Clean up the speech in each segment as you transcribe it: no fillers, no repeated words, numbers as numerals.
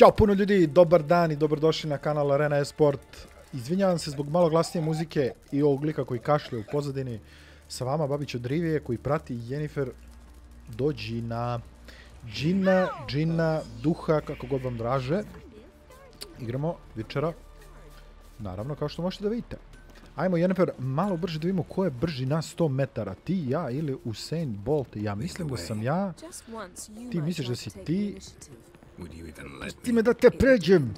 Ćao puno ljudi, dobar dan i dobrodošli na kanal Arena Esport. Izvinjavam se zbog malo glasnije muzike i ovog lika koji kašlje u pozadini. Sa vama Babić od Rivije koji prati Jennifer do džina. Džina, duha, kako god vam draže. Igramo večera. Naravno, kao što možete da vidite. Ajmo Jennifer, malo brže da vidimo ko je brži na 100 metara. Ti, ja ili Usain Bolt. Ja mislim da sam ja. Ti misliš da si ti. Pusti me da te pređem.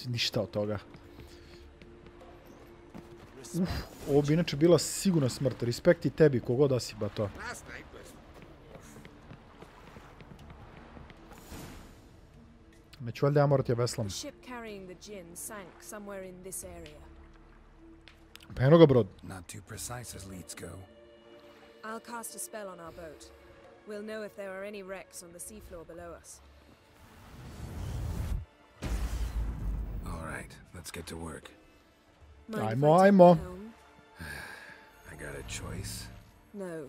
Ništa od toga. Ovo bi inače bila sigurno smrt. Respekt i tebi, kogod da si ba to. Neću valjda ja morat je veslam. Pa eno ga brod. I'll cast a spell on our boat. We'll know if there are any wrecks on the seafloor below us. All right, let's get to work. Ajmo. I got a choice. No.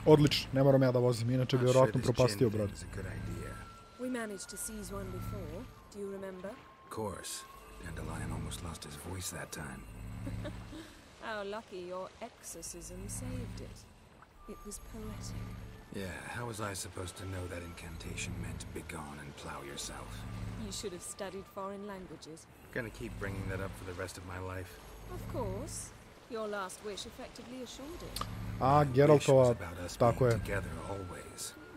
Odlično, ne moram ja da vozim, inače bi vjerovatno propastio brod. We managed to seize one before. Do you remember? Of course. Dandelion almost lost his voice that time. How lucky your exorcism saved it. It was poetic. Yeah, how was I supposed to know that incantation meant begone and plow yourself? You should have studied foreign languages. Gonna keep bringing that up for the rest of my life. Of course. Your last wish effectively assured it. A, Geraltova, tako je.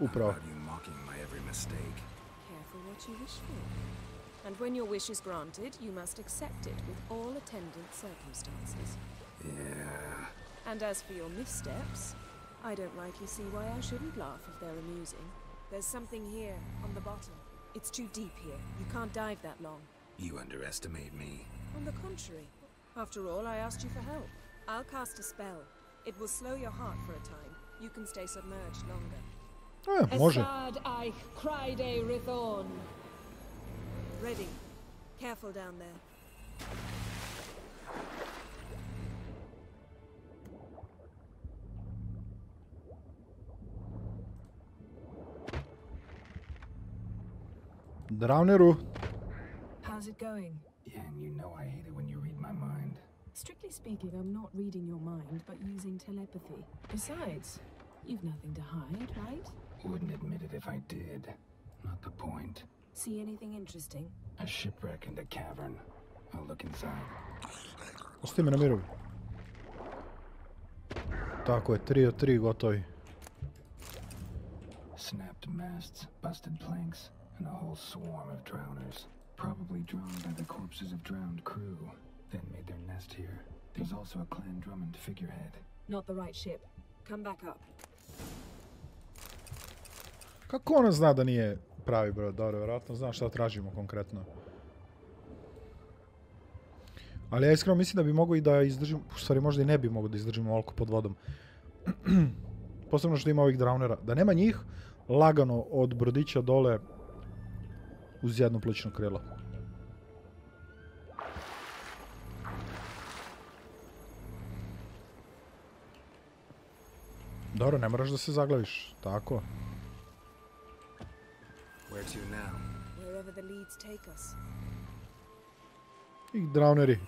Upravo. Careful what you wish for. And when your wish is granted, you must accept it with all attendant circumstances. Yeah. And as for your missteps, I don't rightly see why I shouldn't laugh if they're amusing. There's something here, on the bottom. It's too deep here. You can't dive that long. You underestimate me. On the contrary. After all, I asked you for help. I'll cast a spell. It will slow your heart for a time. You can stay submerged longer. Može. Ready. Careful down there. Drowneru. How's it going? Yeah, and you know I hate it when you read my mind. Strictly speaking, I'm not reading your mind, but using telepathy. Besides, you've nothing to hide, right? Wouldn't admit it if I did. Not the point. See anything interesting? A shipwreck and a cavern. I'll look inside. Osti me na miru. Tako je, 3 od 3 gotovi. Snapped masts, busted planks, and a whole swarm of drowners. Probably drawn by the corpses of drowned crew. Then made their nest here. There's also a clan Drummond figurehead. Not the right ship. Come back up. Kako ona zna da nije pravi brod? Dobro, vjerojatno zna šta tražimo konkretno. Ali ja iskreno mislim da bi mogo i da izdržim, u stvari možda i ne bi mogo da izdržim ovoliko pod vodom. Posebno što ima ovih drownera. Da nema njih, lagano od brodića dole uz jedno plućno krilo. Dobro, ne moraš da se zaglaviš. Tako. Where to now? Wherever the leads take us. I drowneri.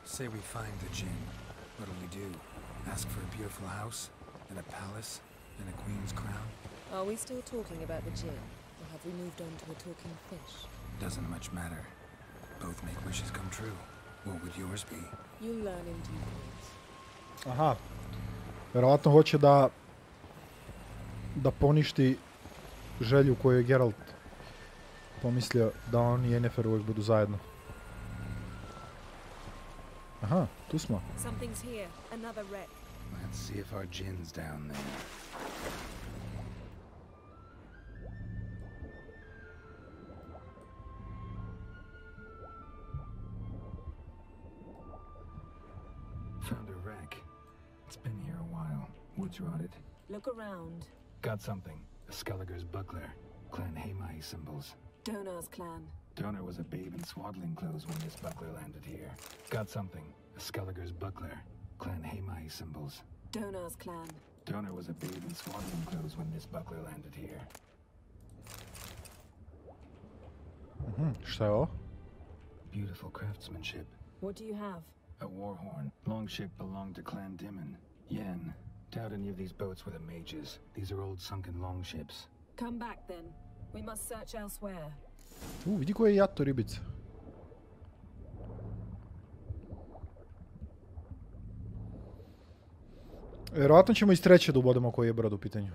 Say we find the djinn. What'll we do? Ask for a beautiful house? And a palace? And a queen's crown? Are we still talking about the djinn? Or have we moved on to a talking fish? Doesn't much matter. Both make wishes come true. What would yours be? You'll learn in due course. Aha. Verovatno hoće da poništi želju koju je Geralt pomislio da on i Yennefer uvijek budu zajedno. Aha, tu smo. Something's here. Another wreck. Let's see if our djinn's down there. boats rotted. Look around. Got something. A Skelliger's buckler. Clan Hamai symbols. Donar's clan. Donor was a babe in swaddling clothes when this buckler landed here. Got something. A Skelliger's buckler. Clan Hamai symbols. Donar's clan. Donor was a babe in swaddling clothes when this buckler landed here. Šta je ovo? Beautiful craftsmanship. What do you have? A war horn. Longship belonged to Clan Dimon. Yen. Doubt any of these boats were the mages. These are old sunken longships. Come back then. We must search elsewhere. Vidi koja je jato ribica. Verovatno ćemo iz treće da ubodemo koji je brod u pitanju.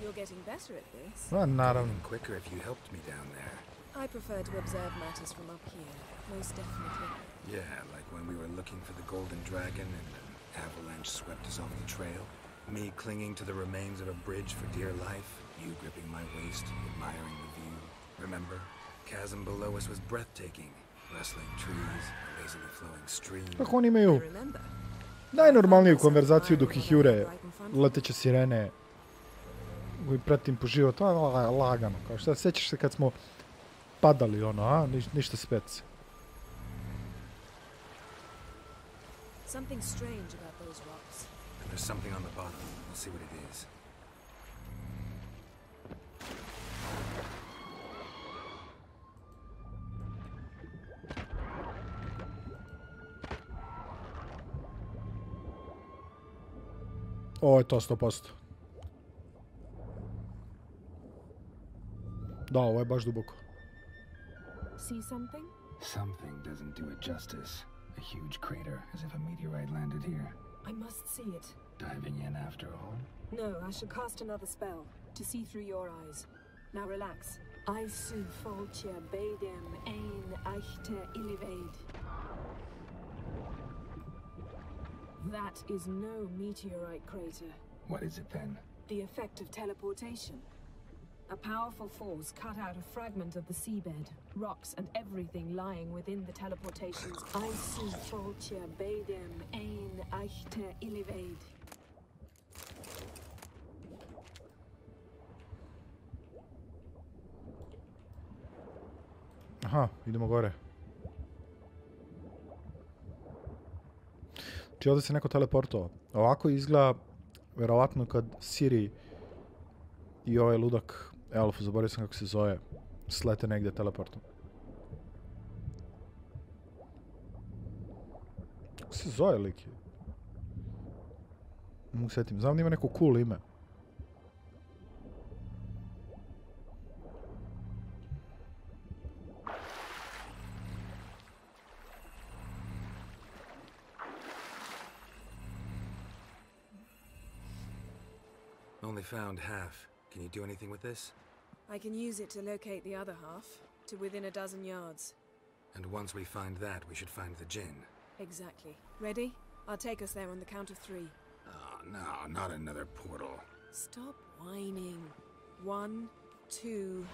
You're getting better at this. Naravno. Quicker if you helped me down there. I prefer to observe matters from up here, most definitely. Yeah, like when we were looking for the golden dragon and an avalanche swept us off the trail. Me clinging to the remains of a bridge for dear life. You gripping my waist, admiring the view. Remember? Chasm below us was breathtaking. Rustling trees, a lazily flowing stream. Kako oni imaju I remember. najnormalniju konverzaciju dok ih jure leteće sirene koji pratim po životu, lagano. Kao šta, sjećaš se kad smo padali, ono, a? Ništa speci. Something strange about those rocks. And there's something on the bottom. We'll see what it is. Ovo je to 100%. Da, ovo je baš duboko. See something? Something doesn't do it justice. A huge crater, as if a meteorite landed here. I must see it. Diving in after all? No, I should cast another spell to see through your eyes. Now relax. I su foltje bedem ein echte illiveid. That is no meteorite crater. What is it then? The effect of teleportation. A powerful force cut out a fragment of the seabed, rocks and everything lying within the teleportation's I su foltje bedem ein echte illiveid. Aha, idemo gore. Znači ovdje se neko teleportovao. Ovako izgleda, verovatno kad Siri i ovaj ludak, elf, zaboravio sam kako se zove, slete negdje teleportom. Kako se zove lik? Ne mogu sjetim. Znam da ima neko cool ime. Only found half. Can you do anything with this? I can use it to locate the other half, to within a dozen yards. And once we find that, we should find the djinn. Exactly. Ready? I'll take us there on the count of 3. Oh, no, not another portal. Stop whining. 1, 2...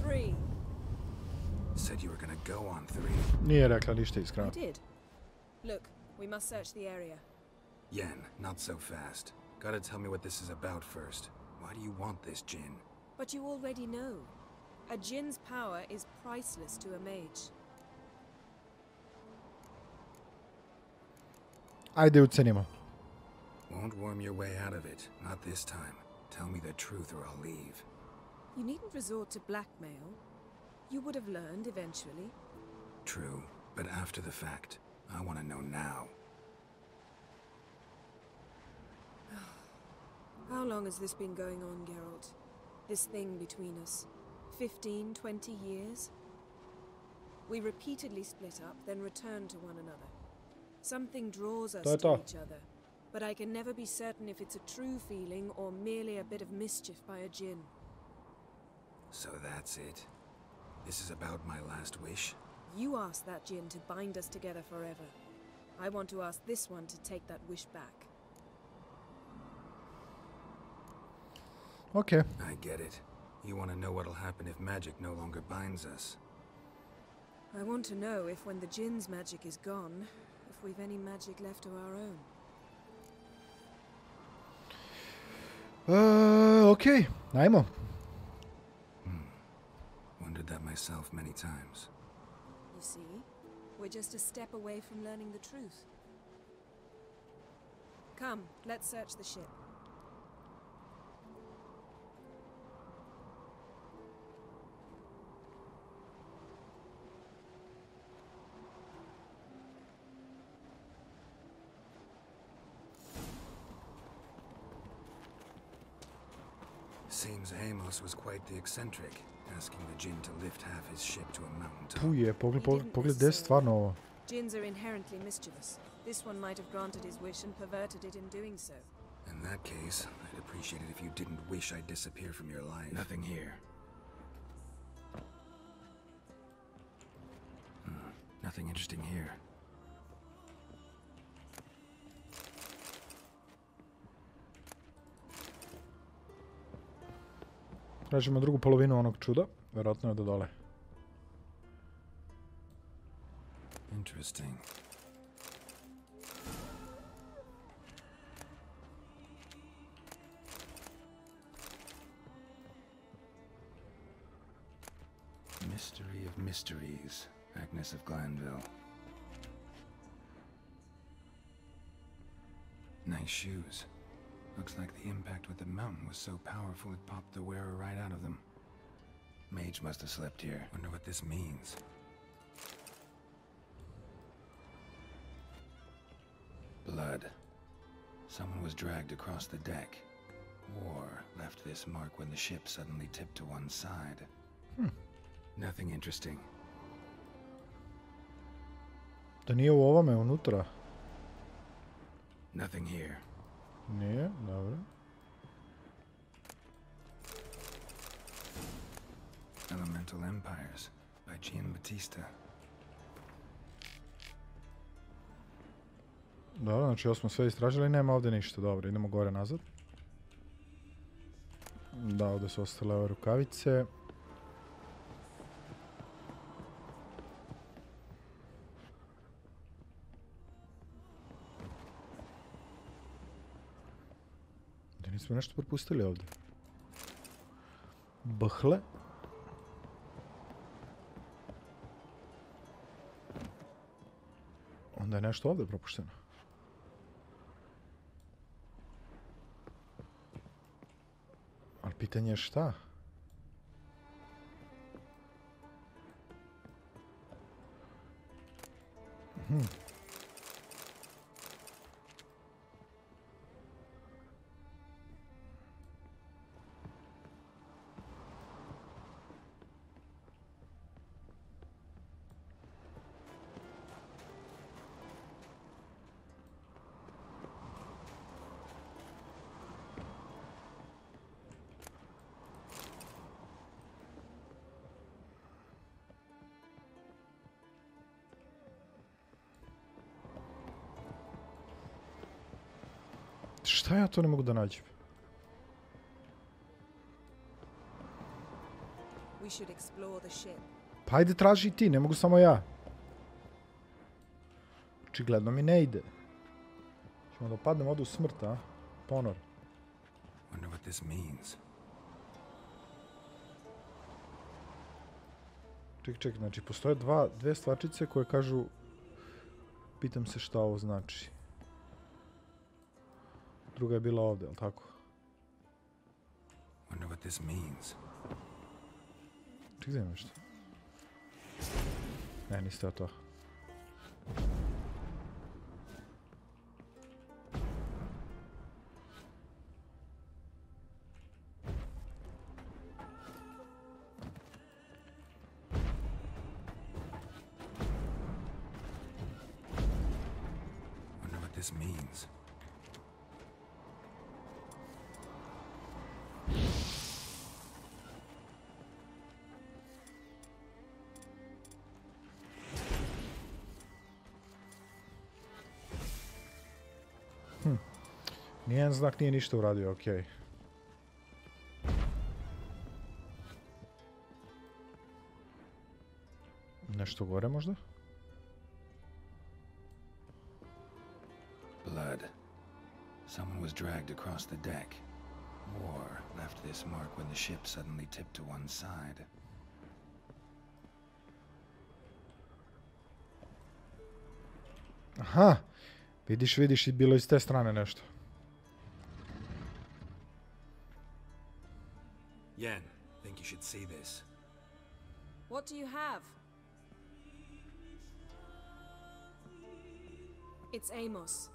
3. Said you were gonna go on 3. Nije rekla ništa iskreno. I did. Look, we must search the area. Yen, not so fast. Gotta tell me what this is about first. Why do you want this djinn? But you already know. A djinn's power is priceless to a mage. Ajde ucenimo. Won't worm your way out of it. Not this time. Tell me the truth or I'll leave. You needn't resort to blackmail. You would have learned eventually. True, but after the fact. I want to know now. How long has this been going on, Geralt? This thing between us? 15, 20 years? We repeatedly split up, then returned to one another. Something draws us to each other, but I can never be certain if it's a true feeling or merely a bit of mischief by a djinn. So that's it? This is about my last wish? You asked that djinn to bind us together forever. I want to ask this one to take that wish back. Okay. I get it. You want to know what'll happen if magic no longer binds us. I want to know if when the djinn's magic is gone, if we've any magic left of our own. Okay, ajmo. Wondered that myself many times. You see, we're just a step away from learning the truth. Come, let's search the ship. Seems Amos was quite the eccentric, asking the djinn to lift half his ship to a mountaintop. Tu je, pogled gdje je stvarno ovo. Djinns are inherently mischievous. This one might have granted his wish and perverted it in doing so. In that case, I'd appreciate it if you didn't wish I'd disappear from your life. Nothing here. Nothing interesting here. Tražimo drugu polovinu onog čuda. Verovatno je do dole. Interesting. Mystery of mysteries, Agnes of Glanville. Nice shoes. Looks like the impact with the mountain was so powerful it popped the wearer right out of them. Mage must have slept here. Wonder what this means. Blood. Someone was dragged across the deck. War left this mark when the ship suddenly tipped to one side. Nothing interesting. Da nije u ovome unutra. Nothing here. Nije, dobro. Elemental Empires by Giambattista. Dobro, znači ovo smo sve istražili, nema ovdje ništa. Dobro, idemo gore nazad. Da, ovdje su ostale ove rukavice. Da nismo nešto propustili ovdje. Bahle. Onda je nešto ovdje propušteno. Ali pitanje je šta? Šta ja to ne mogu da nađem? We should explore the ship. Pa ajde traži ti, ne mogu samo ja. Očigledno mi ne ide. Ćemo da padnemo ovdje u smrt, a? Ponor. Wonder what this means. Ček, znači postoje dve stvarčice koje kažu pitam se šta ovo znači. Druga je bila ovdje, ali tako? Wonder what this means. Ček, gdje nešto? Ne, niste o to. Wonder what this means. Nijedan znak nije ništa uradio, okej. Nešto gore možda? Blood. Someone was dragged across the deck. Or left this mark when the ship suddenly tipped to one side. Aha! Vidiš, bilo iz te strane nešto. Yen, think you should see this. What do you have? It's Amos.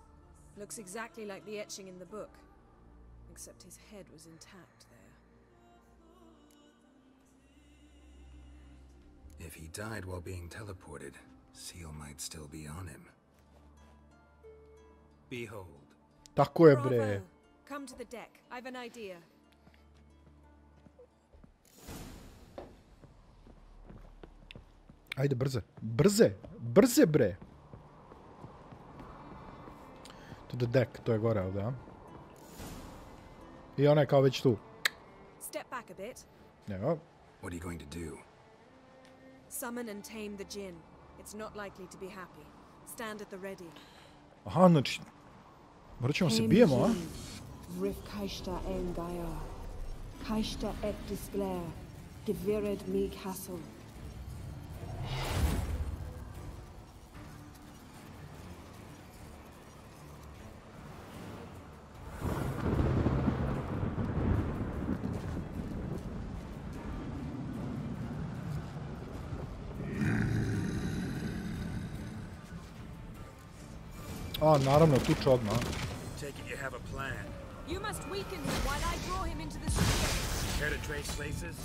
Looks exactly like the etching in the book. Except his head was intact there. If he died while being teleported, seal might still be on him. Behold. Tako je, bre. Bravo. Come to the deck. I've an idea. Ajde, brze, bre. To the deck, to je gore ovdje, a? I ona je kao već tu. Step back a bit. Evo. What are you going to do? Summon and tame the djinn. It's not likely to be happy. Stand at the ready. Aha, znači... Morat ćemo se bijemo, a? Rif kajsta en gaia. Kajsta et disgler. Gevired mig hassel. A, naravno, tuče odmah. Take it you have a plan. You must weaken him while I draw him into the sphere. Care to trace places?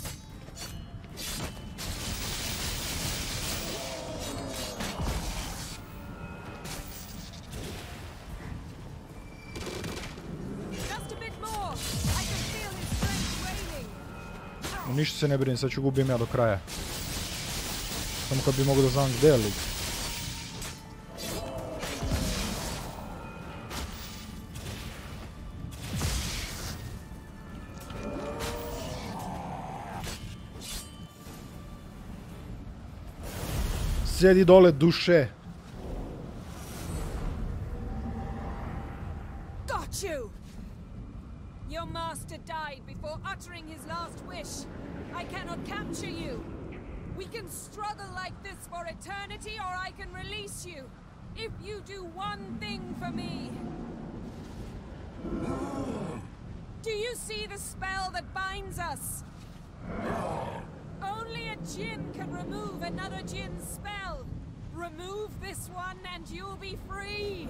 Just a bit more. I can feel his strength waning. Ništa se ne brini, sad ću gubim ja do kraja. Samo kad bi mogo da znam gdje je lik. Sjedi dole, duše. Got you! Your master died before uttering his last wish. I cannot capture you. We can struggle like this for eternity, or I can release you. If you do one thing for me. Do you see the spell that binds us? Only a djinn can remove another djinn's spell. Remove this one and you'll be free.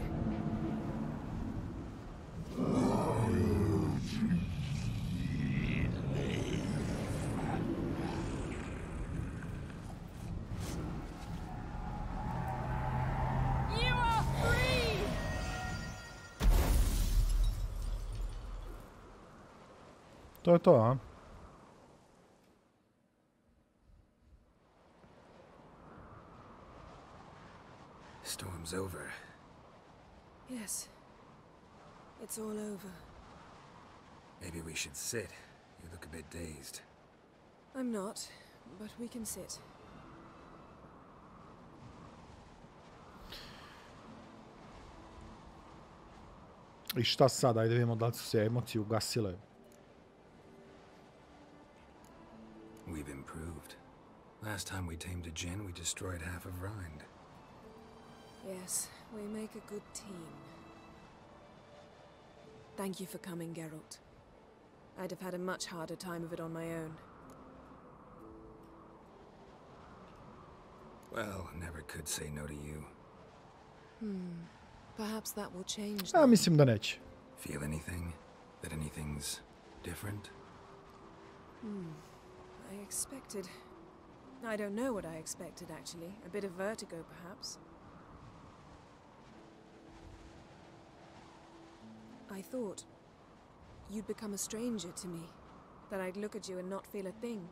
You are free! To je to, a? Storm's over. Yes. It's all over. Maybe we should sit. You look a bit dazed. I'm not, but we can sit. I šta sad? Ajde vidimo da li su se emocije ugasile. We've improved. Last time we tamed a djinn, we destroyed half of Rind. Yes, we make a good team. Thank you for coming, Geralt. I'd have had a much harder time of it on my own. Well, never could say no to you. Perhaps that will change. A, mislim da neće. Feel anything? That anything's different? I expected... I don't know what I expected, actually. A bit of vertigo, perhaps. I thought you'd become a stranger to me, that I'd look at you and not feel a thing.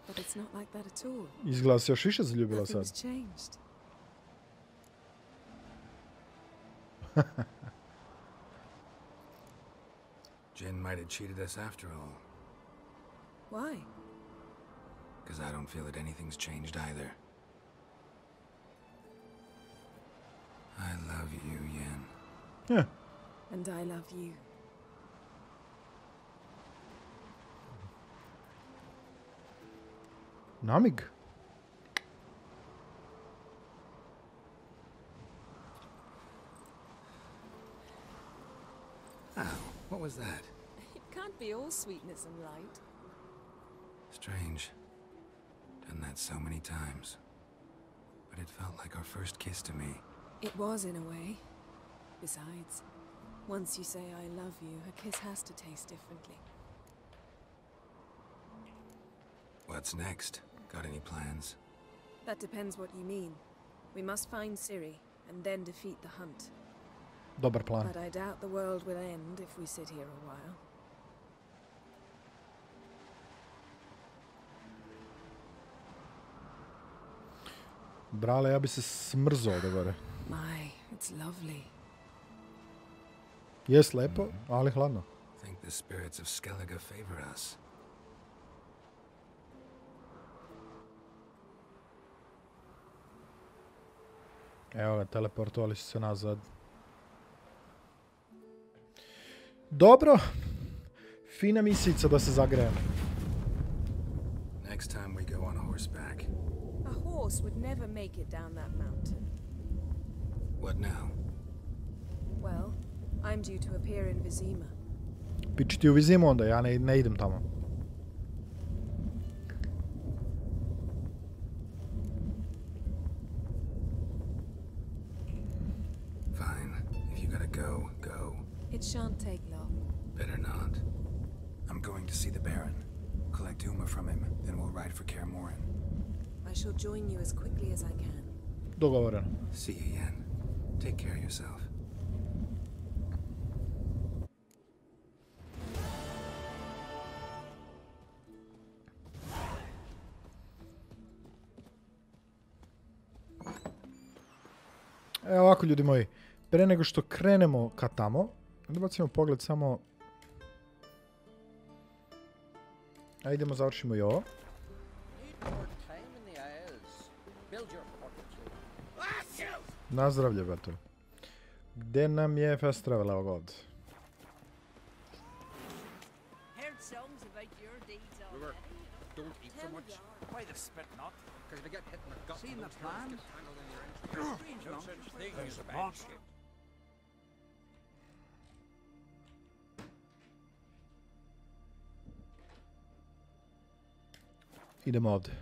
But it's not like that at all. Izgleda se još više zaljubila sad. Nothing's changed. Jin might have cheated us after all. Why? Because I don't feel that anything's changed either. I love you, Yen. Yeah. And I love you. Namig. Ow, what was that? It can't be all sweetness and light. Strange. Done that so many times. But it felt like our first kiss to me. It was in a way. Besides, once you say I love you, a kiss has to taste differently. What's next? Got any plans? That depends what you mean. We must find Ciri, and then defeat the hunt. Dobar plan. But I doubt the world will end if we sit here a while. Brale, ja bi se smrzao da gore. My, it's lovely. Jes lepo, ali hladno. Think the spirits of Skellige favor us. Evo ga, teleportovali su se nazad. Dobro. Fina misica da se zagrejemo. Next time we go on horseback. A horse would never make it down that mountain. What now? Well, I'm due to appear in Vizima. Piči ti u Vizimu onda, ja ne idem tamo. Fine. If you gotta go, go. It shan't take long. Better not. I'm going to see the Baron. Collect Uma from him, then we'll ride for Kaer Morhen. I shall join you as quickly as I can. Dogovoreno. See you, Yen. Take care of yourself. Evo ovako, ljudi moji. Pre nego što krenemo ka tamo, da bacimo pogled samo... A idemo, završimo i ovo. Nazdravlje, brate. Gde nam je fast travel, evo ga ovdje. Idemo ovdje.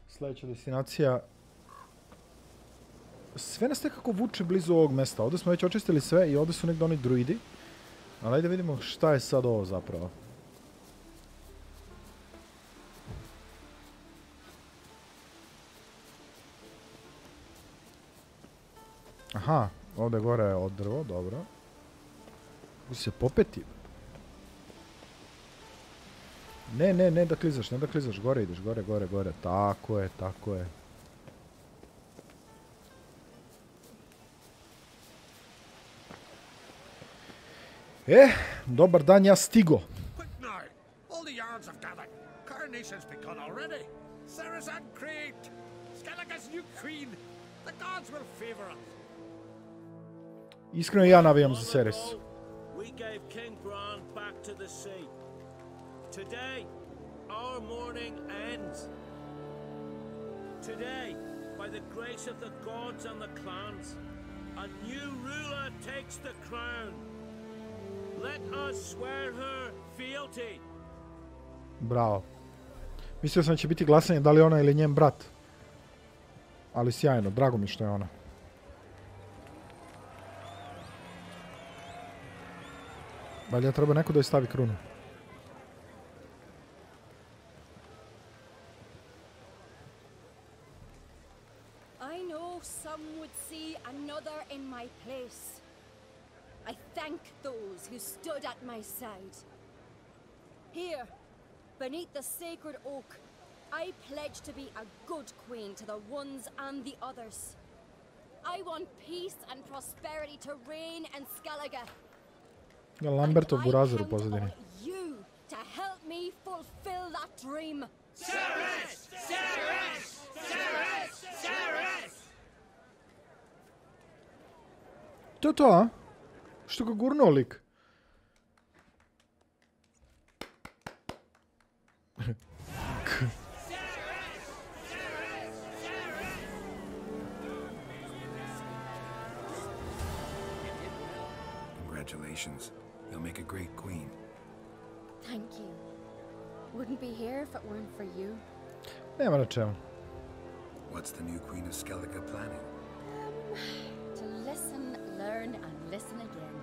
Sljedeća destinacija. Sve nas nekako vuče blizu ovog mesta. Ovdje smo već očistili sve i ovdje su negdje oni druidi. Ali ajde vidimo šta je sad ovo zapravo. Aha, ovdje gore je od drvo, dobro. Mogu se popeti. Ne da klizaš, gore ideš, gore. Tako je. Dobar dan, ja stigo. Iskreno ja navijam za Ceres. Today, our mourning ends. Today, by the grace of the gods and the clans, a new ruler takes the crown. Let us swear her fealty. Bravo. Mislio sam da će biti glasanje da li ona ili njen brat. Ali sjajno, drago mi što je ona. Valjda treba neko da joj stavi krunu. Some would see another in my place. I thank those who stood at my side. Here, beneath the sacred oak, I pledge to be a good queen to the ones and the others. I want peace and prosperity to reign in Skellige. Lambertov burazer u pozadini. You to help me fulfill that dream. Ceres! Ceres! Ceres! Ceres! To je to, a? Što ga gurnuo lik? Congratulations. You'll make a great queen. Thank you. Wouldn't be here if it weren't for you. Nema na čemu. What's the new queen of Skellige planning? To listen, learn, and listen again.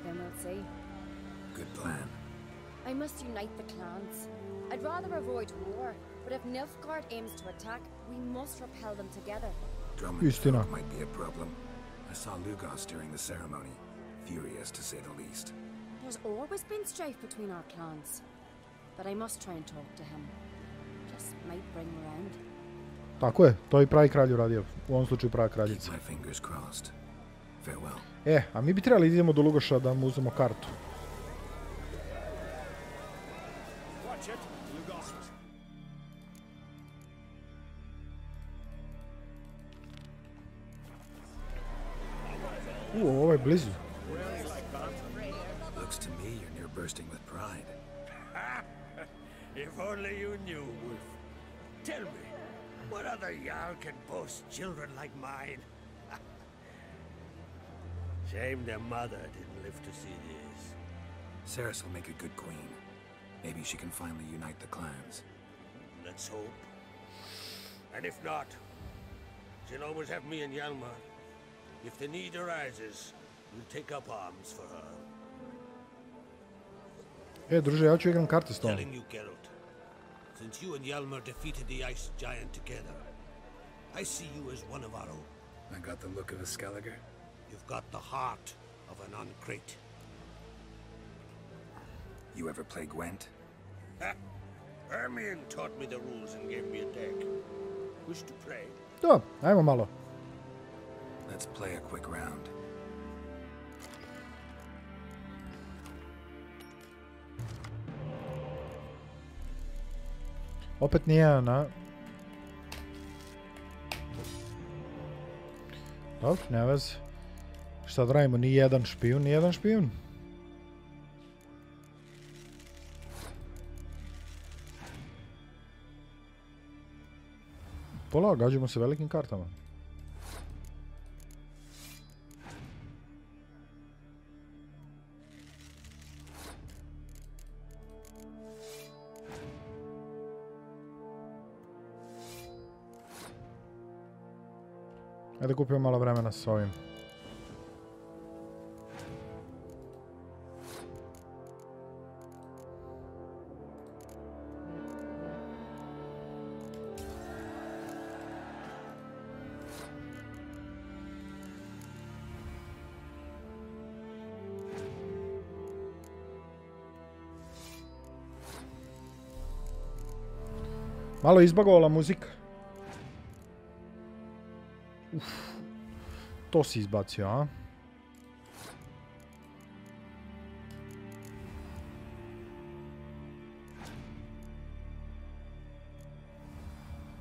Then we'll see. Good plan. I must unite the clans. I'd rather avoid war, but if Nilfgaard aims to attack, we must repel them together. Drummond folk might be a problem. I saw Lugos during the ceremony. Furious, to say the least. There's always been strife between our clans. But I must try and talk to him. Just might bring him around. Tako je, to i pravi kralj uradio. U ovom slučaju prava kraljica. Keep my fingers crossed. Farewell. A mi bi trebali idemo do Lugoša da mu uzemo kartu. Watch it, Lugos. Ovo je blizu. Looks to me you're near bursting with pride. If only you knew, Wolf. Tell me, what other Jarl can boast children like mine? Shame their mother didn't live to see this. Ceres will make a good queen. Maybe she can finally unite the clans. Let's hope. And if not, she'll always have me and Hjalmar. If the need arises, we'll take up arms for her. Druže, ja ću igram karte s tobom. Telling you, Geralt, since you and Hjalmar defeated the ice giant together, I see you as one of our own. I got the look of a Skelliger. You've got the heart of an uncrate. You ever play Gwent? Hermione taught me the rules and gave me a deck. Wish to play? Da, ajmo malo. Let's play a quick round. Opet nijedan, a? Dobro, ne veze. Šta da radimo, nijedan špijun. Pola, gađamo se velikim kartama. Ajde kupimo malo vremena s ovim. Malo izbagovala muzika. To si izbacio, a?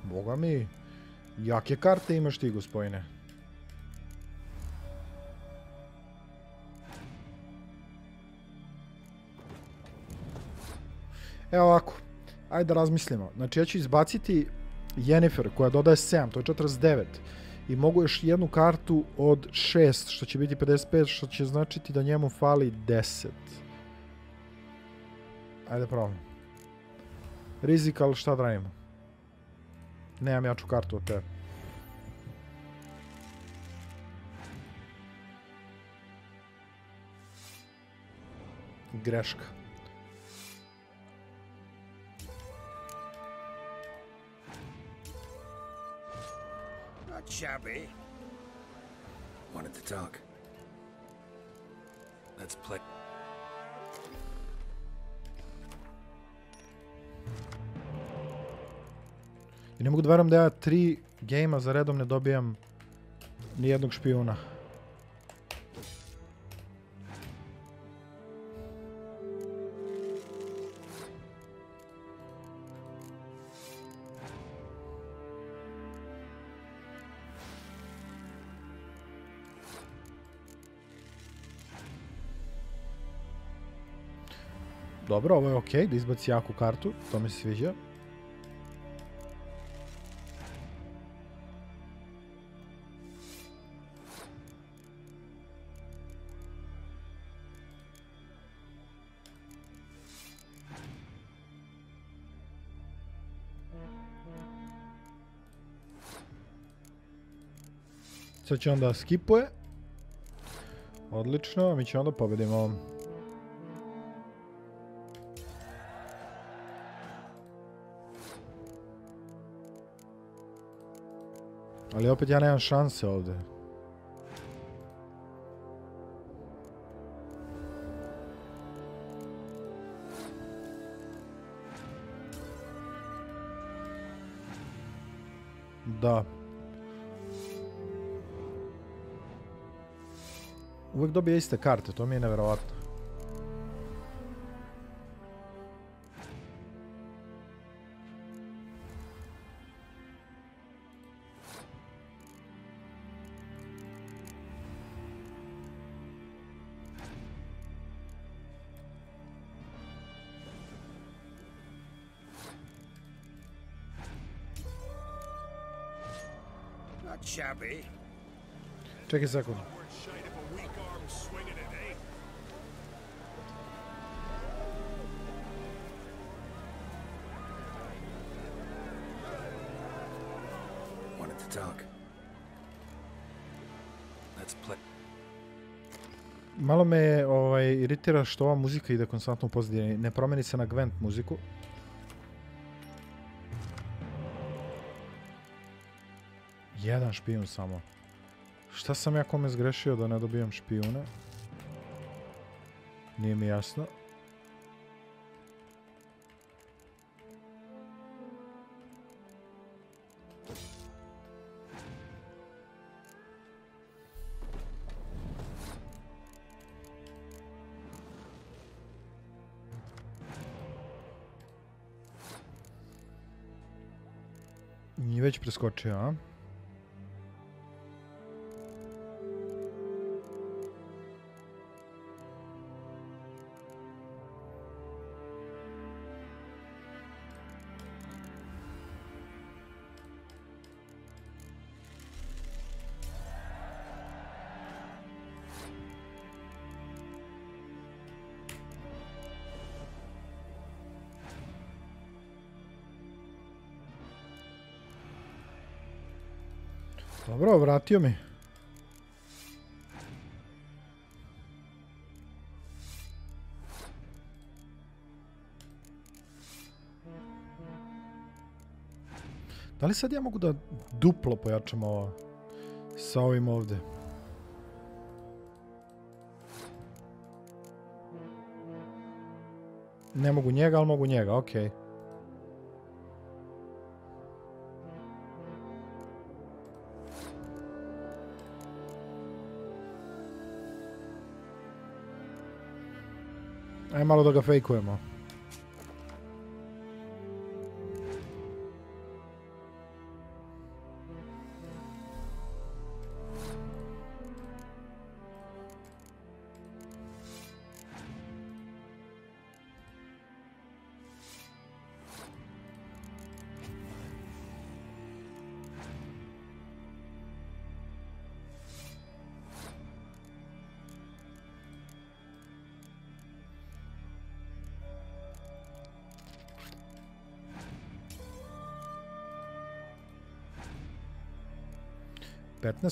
Boga mi, jake karte imaš ti, gospodine. Evo ovako, ajde da razmislimo. Znači ja ću izbaciti Yennefer koja dodaje 7, to je 49. I mogu još jednu kartu od 6, što će biti 55, što će značiti da njemu fali 10. Ajde probam. Rizik, ali šta da radimo? Nemam jaču kartu od tebe. Greška. Not shabby. Wanted to talk. Let's play. I ne mogu da verujem da ja 3 gejma za redom ne dobijam Nijednog špijuna. Dobro, ovo je okej, da izbaci jaku kartu, to mi se sviđa. Sad će onda skipuje. Odlično, a mi će onda pobedimo. Ali opet ja nemam šanse ovdje. Da. Uvijek dobije iste karte, to mi je nevjerovatno. Čekaj sekund. Malo me iritira što ova muzika ide konstantno u pozadini. Ne promeni se na Gwent muziku. Jedan špijun samo. Šta sam ja kome zgrešio da ne dobijam špijune? Nije mi jasno. Nije već preskočio, a? Dobro, vratio mi. Da li sad ja mogu da duplo pojačam ovo sa ovim ovdje? Ne mogu njega, ali mogu njega, okej. Aj malo da ga fejkujemo.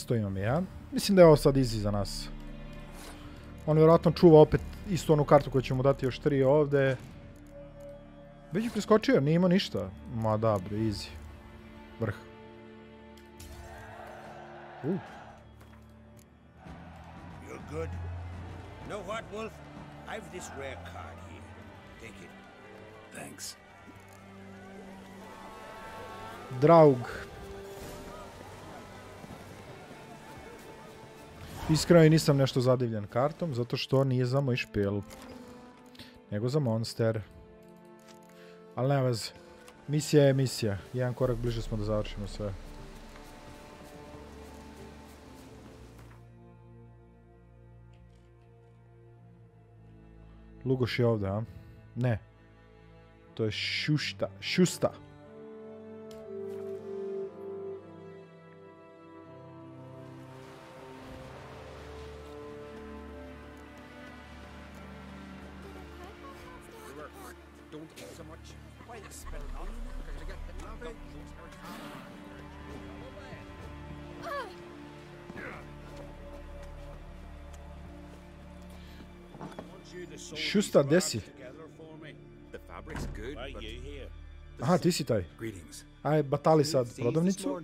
To imam ja. Mislim da je ovo sad easy za nas. On vjerojatno čuva opet istu onu kartu koju će mu dati još 3 ovdje. Već je preskočio, nije imao ništa. Ma da, bre, easy. Vrh. You're good. Know what, Wolf? I've this rare card here. Take it. Thanks. Draug. Iskreno i nisam nešto zadivljen kartom, zato što nije za moj špil. Nego za monster. Ali nema veze. Misija je misija. Jedan korak bliže smo da završimo sve. Lugoš je ovdje, a? Ne. To je šušta. Šusta. Šusta, desi. Aha, ti si taj. Aj, batali sad prodavnicu.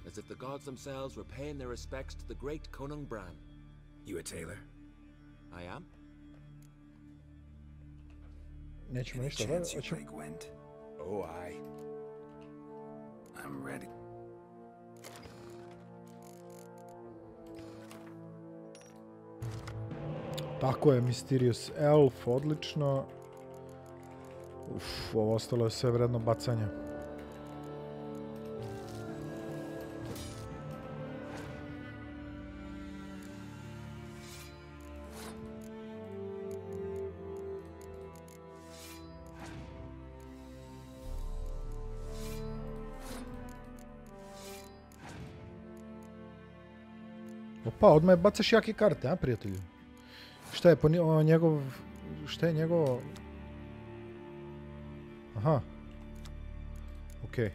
As if the gods themselves were paying their respects to the great Conung Bran. You a tailor? I am. Nećemo Any ništa. chance you play Gwent? Oh, I'm ready. Tako je, Mysterious Elf, odlično. Ovo ostalo je sve vredno bacanja. Opa, odmah bacaš jake karte, a prijatelju? Šta je njegov... Šta je njegovo... Aha. Okej.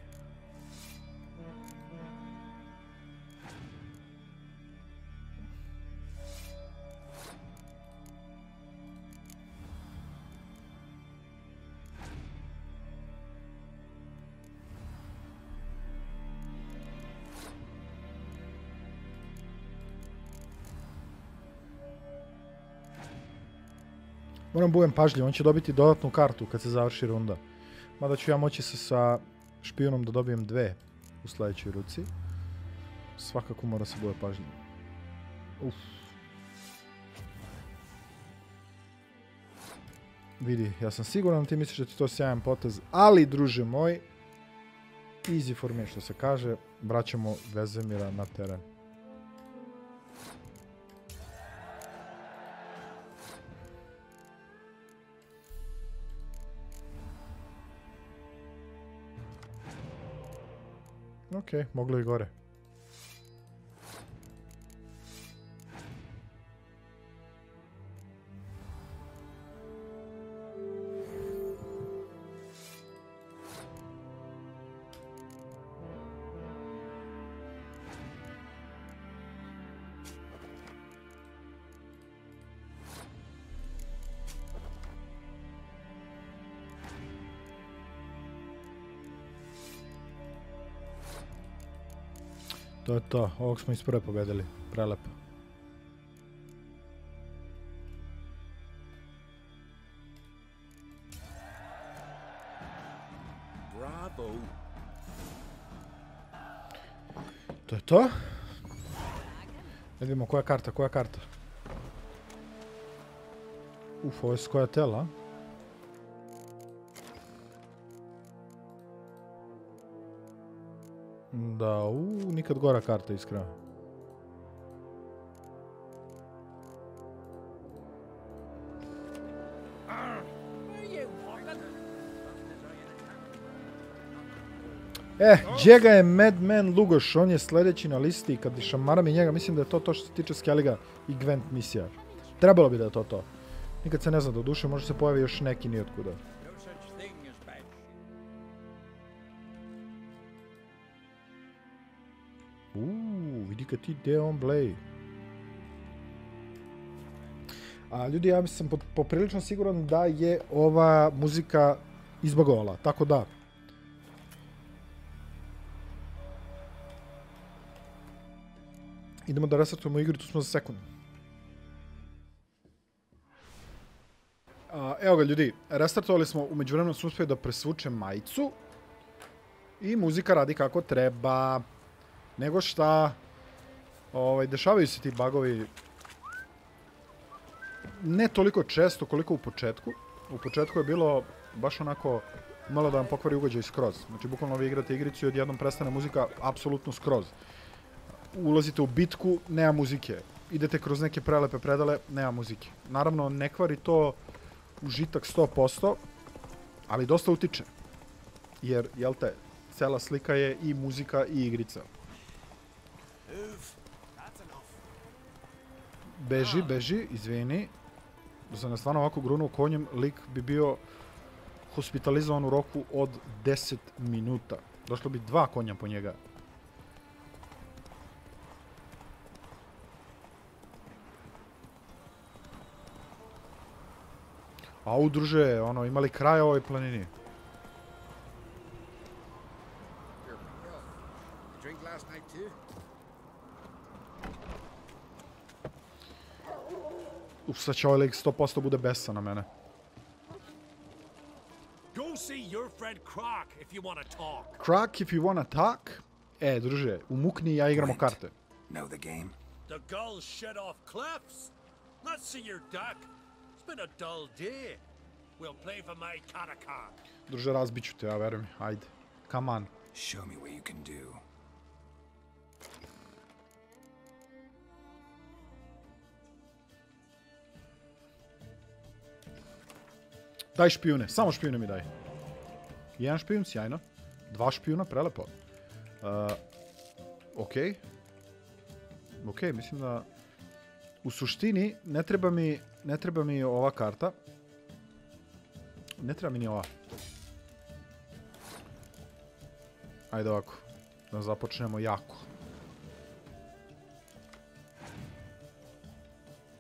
Moram budem pažljiv, on će dobiti dodatnu kartu kad se završi runda. Mada ću ja moći se sa špijunom da dobijem 2 u sljedećoj ruci. Svakako mora se bude pažljiv. Vidi, ja sam siguran, ti misliš da ti to sjajan potez, ali druže moj, easy for me što se kaže, vraćamo Vezemira na teren. Ok, moglo i gore. To je to, ovog smo iz prve pobedili, prelepo. Bravo. To je to. Da vidimo koja karta, koja karta. Ovo je skoja tela. Da, nikad gora karta, iskreno. Džega je Madman Lugoš, on je sljedeći na listi i kad šamaram i njega, mislim da je to što se tiče Skelliga i Gwent misija. Trebalo bi da je to. Nikad se ne zna, do duše može se pojavi još neki nijotkuda. Vidi kad ti ide on blej. Ljudi, ja sam poprilično siguran da je ova muzika izbagovala, tako da. Idemo da restartujemo igru, tu smo za sekund. Evo ga ljudi, restartovali smo, u međuvremenu smo uspjeli da presvučem majicu. I muzika radi kako treba. Nego šta, dešavaju se ti bugovi Ne toliko često koliko u početku. U početku je bilo baš onako malo da vam pokvari ugođaj skroz. Znači, bukvalno vi igrate igricu i odjednom prestane muzika apsolutno skroz. Ulazite u bitku, nema muzike. Idete kroz neke prelepe predale, nema muzike. Naravno, ne kvari to užitak 100%, ali dosta utiče. Jer, jel te, cela slika je i muzika i igrica. Beži, beži, izvini. Da sam stvarno ovako grunuo konjem, lik bi bio hospitalizovan u roku od 10 minuta. Došlo bi 2 konja po njega. Au, druže, ono, imali kraj ovoj planini. Sad će ovaj lik 100% bude besan na mene. Croc if you wanna talk? E, druže, umukni i ja igramo karte. Know the game? The gulls shit off cliffs. Let's see your duck. It's been a dull day. We'll play for my catacan. Druže, razbit ću te, ja verujem. Ajde, come on. Show me what you can do. Daj špijune, samo špijune mi daj. 1 špijun, sjajno. 2 špijuna, prelepo. Okej. Okej, mislim da... U suštini, ne treba mi ova karta. Ne treba mi ni ova. Ajde ovako. Da započnemo jako.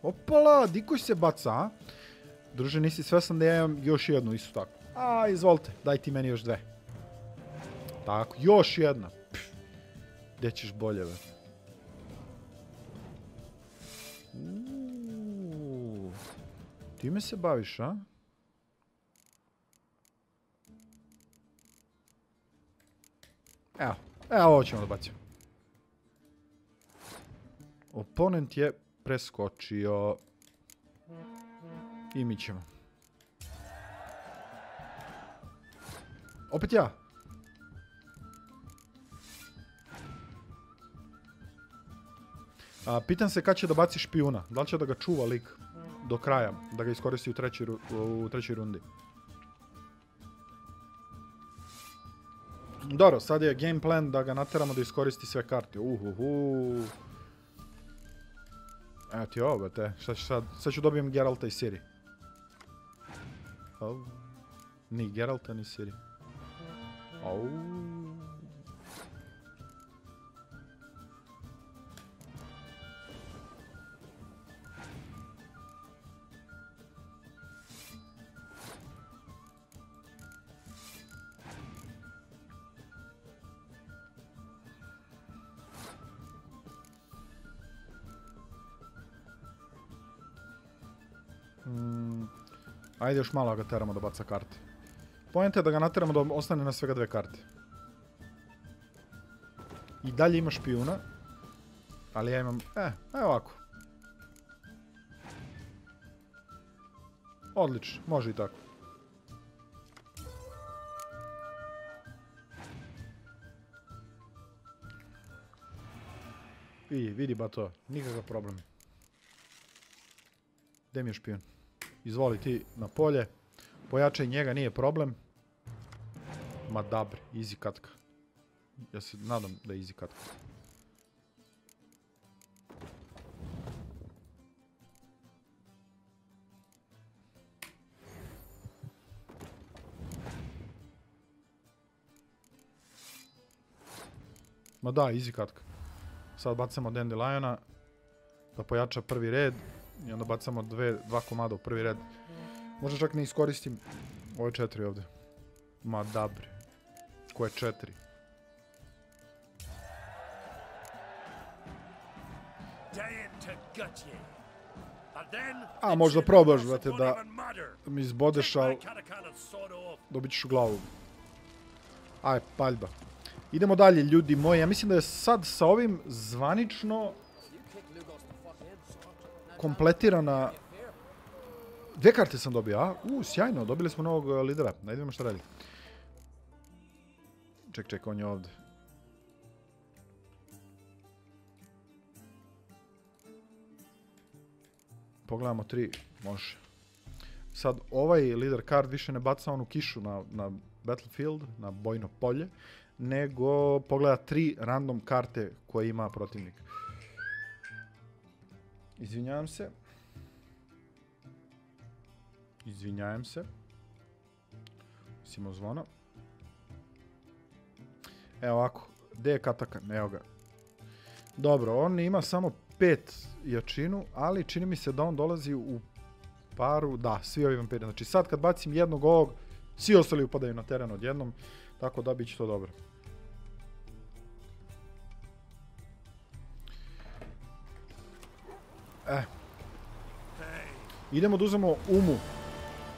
Opala, diko se baca, a? Druže, nisi svesan da ja imam još jednu isto tako. A, izvolite, daj ti meni još 2. Tako, još jedna. Pff, gdje ćeš bolje, ve? Time se baviš, a? Evo, ovo ćemo da bacimo. Oponent je preskočio. I mi ćemo. Opet ja. Pitam se kad će da baci špijuna. Da li će da ga čuva lik do kraja, da ga iskoristi u trećoj rundi. Dobro, sad je game plan da ga nateramo da iskoristi sve karte. Evo ti ovo, te. Šta ću sad? Sad ću dobijem Geralta i Ciri. Ni Geralta, ni Ciri. Ajde još malo ga teramo da baca karte. Poenta je da ga nateramo da ostane na svega 2 karte. I dalje ima špijuna. Ali ja imam... evo ovako. Odlično, može i tako. Vidi ba to, nikakav problem. Gdje mi je špijun? Izvoli ti na polje. Pojačaj njega, nije problem. Ma dobro, easy katka. Ja se nadam da je easy katka. Ma da, easy katka. Sad bacamo Dandeliona da pojača prvi red. I onda bacamo 2 komada u prvi red. Možda čak ne iskoristim ove 4 ovdje. Ma dobre. Koje 4? A možda probaš, brate, da mi izbodeš, ali dobit ćeš u glavu. Aj, paljba. Idemo dalje, ljudi moji. Ja mislim da je sad sa ovim zvanično kompletirana 2 karte sam dobio, a? Sjajno, dobili smo novog lidera. Da vidimo šta radi. Ček, on je ovdje. Pogledamo 3, može. Sad, ovaj lider card više ne baca onu kišu na battlefield, na bojno polje, nego pogleda 3 random karte koje ima protivnik. Izvinjavam se. Simo zvono. Evo ovako, gdje je Katakan? Evo ga. Dobro, on ima samo 5 jačinu, ali čini mi se da on dolazi u paru, da, svi ovi vampiri. Znači sad kad bacim jednog ovog, svi ostali upadaju na teren odjednom, tako da bit će to dobro. Idemo da uzmemo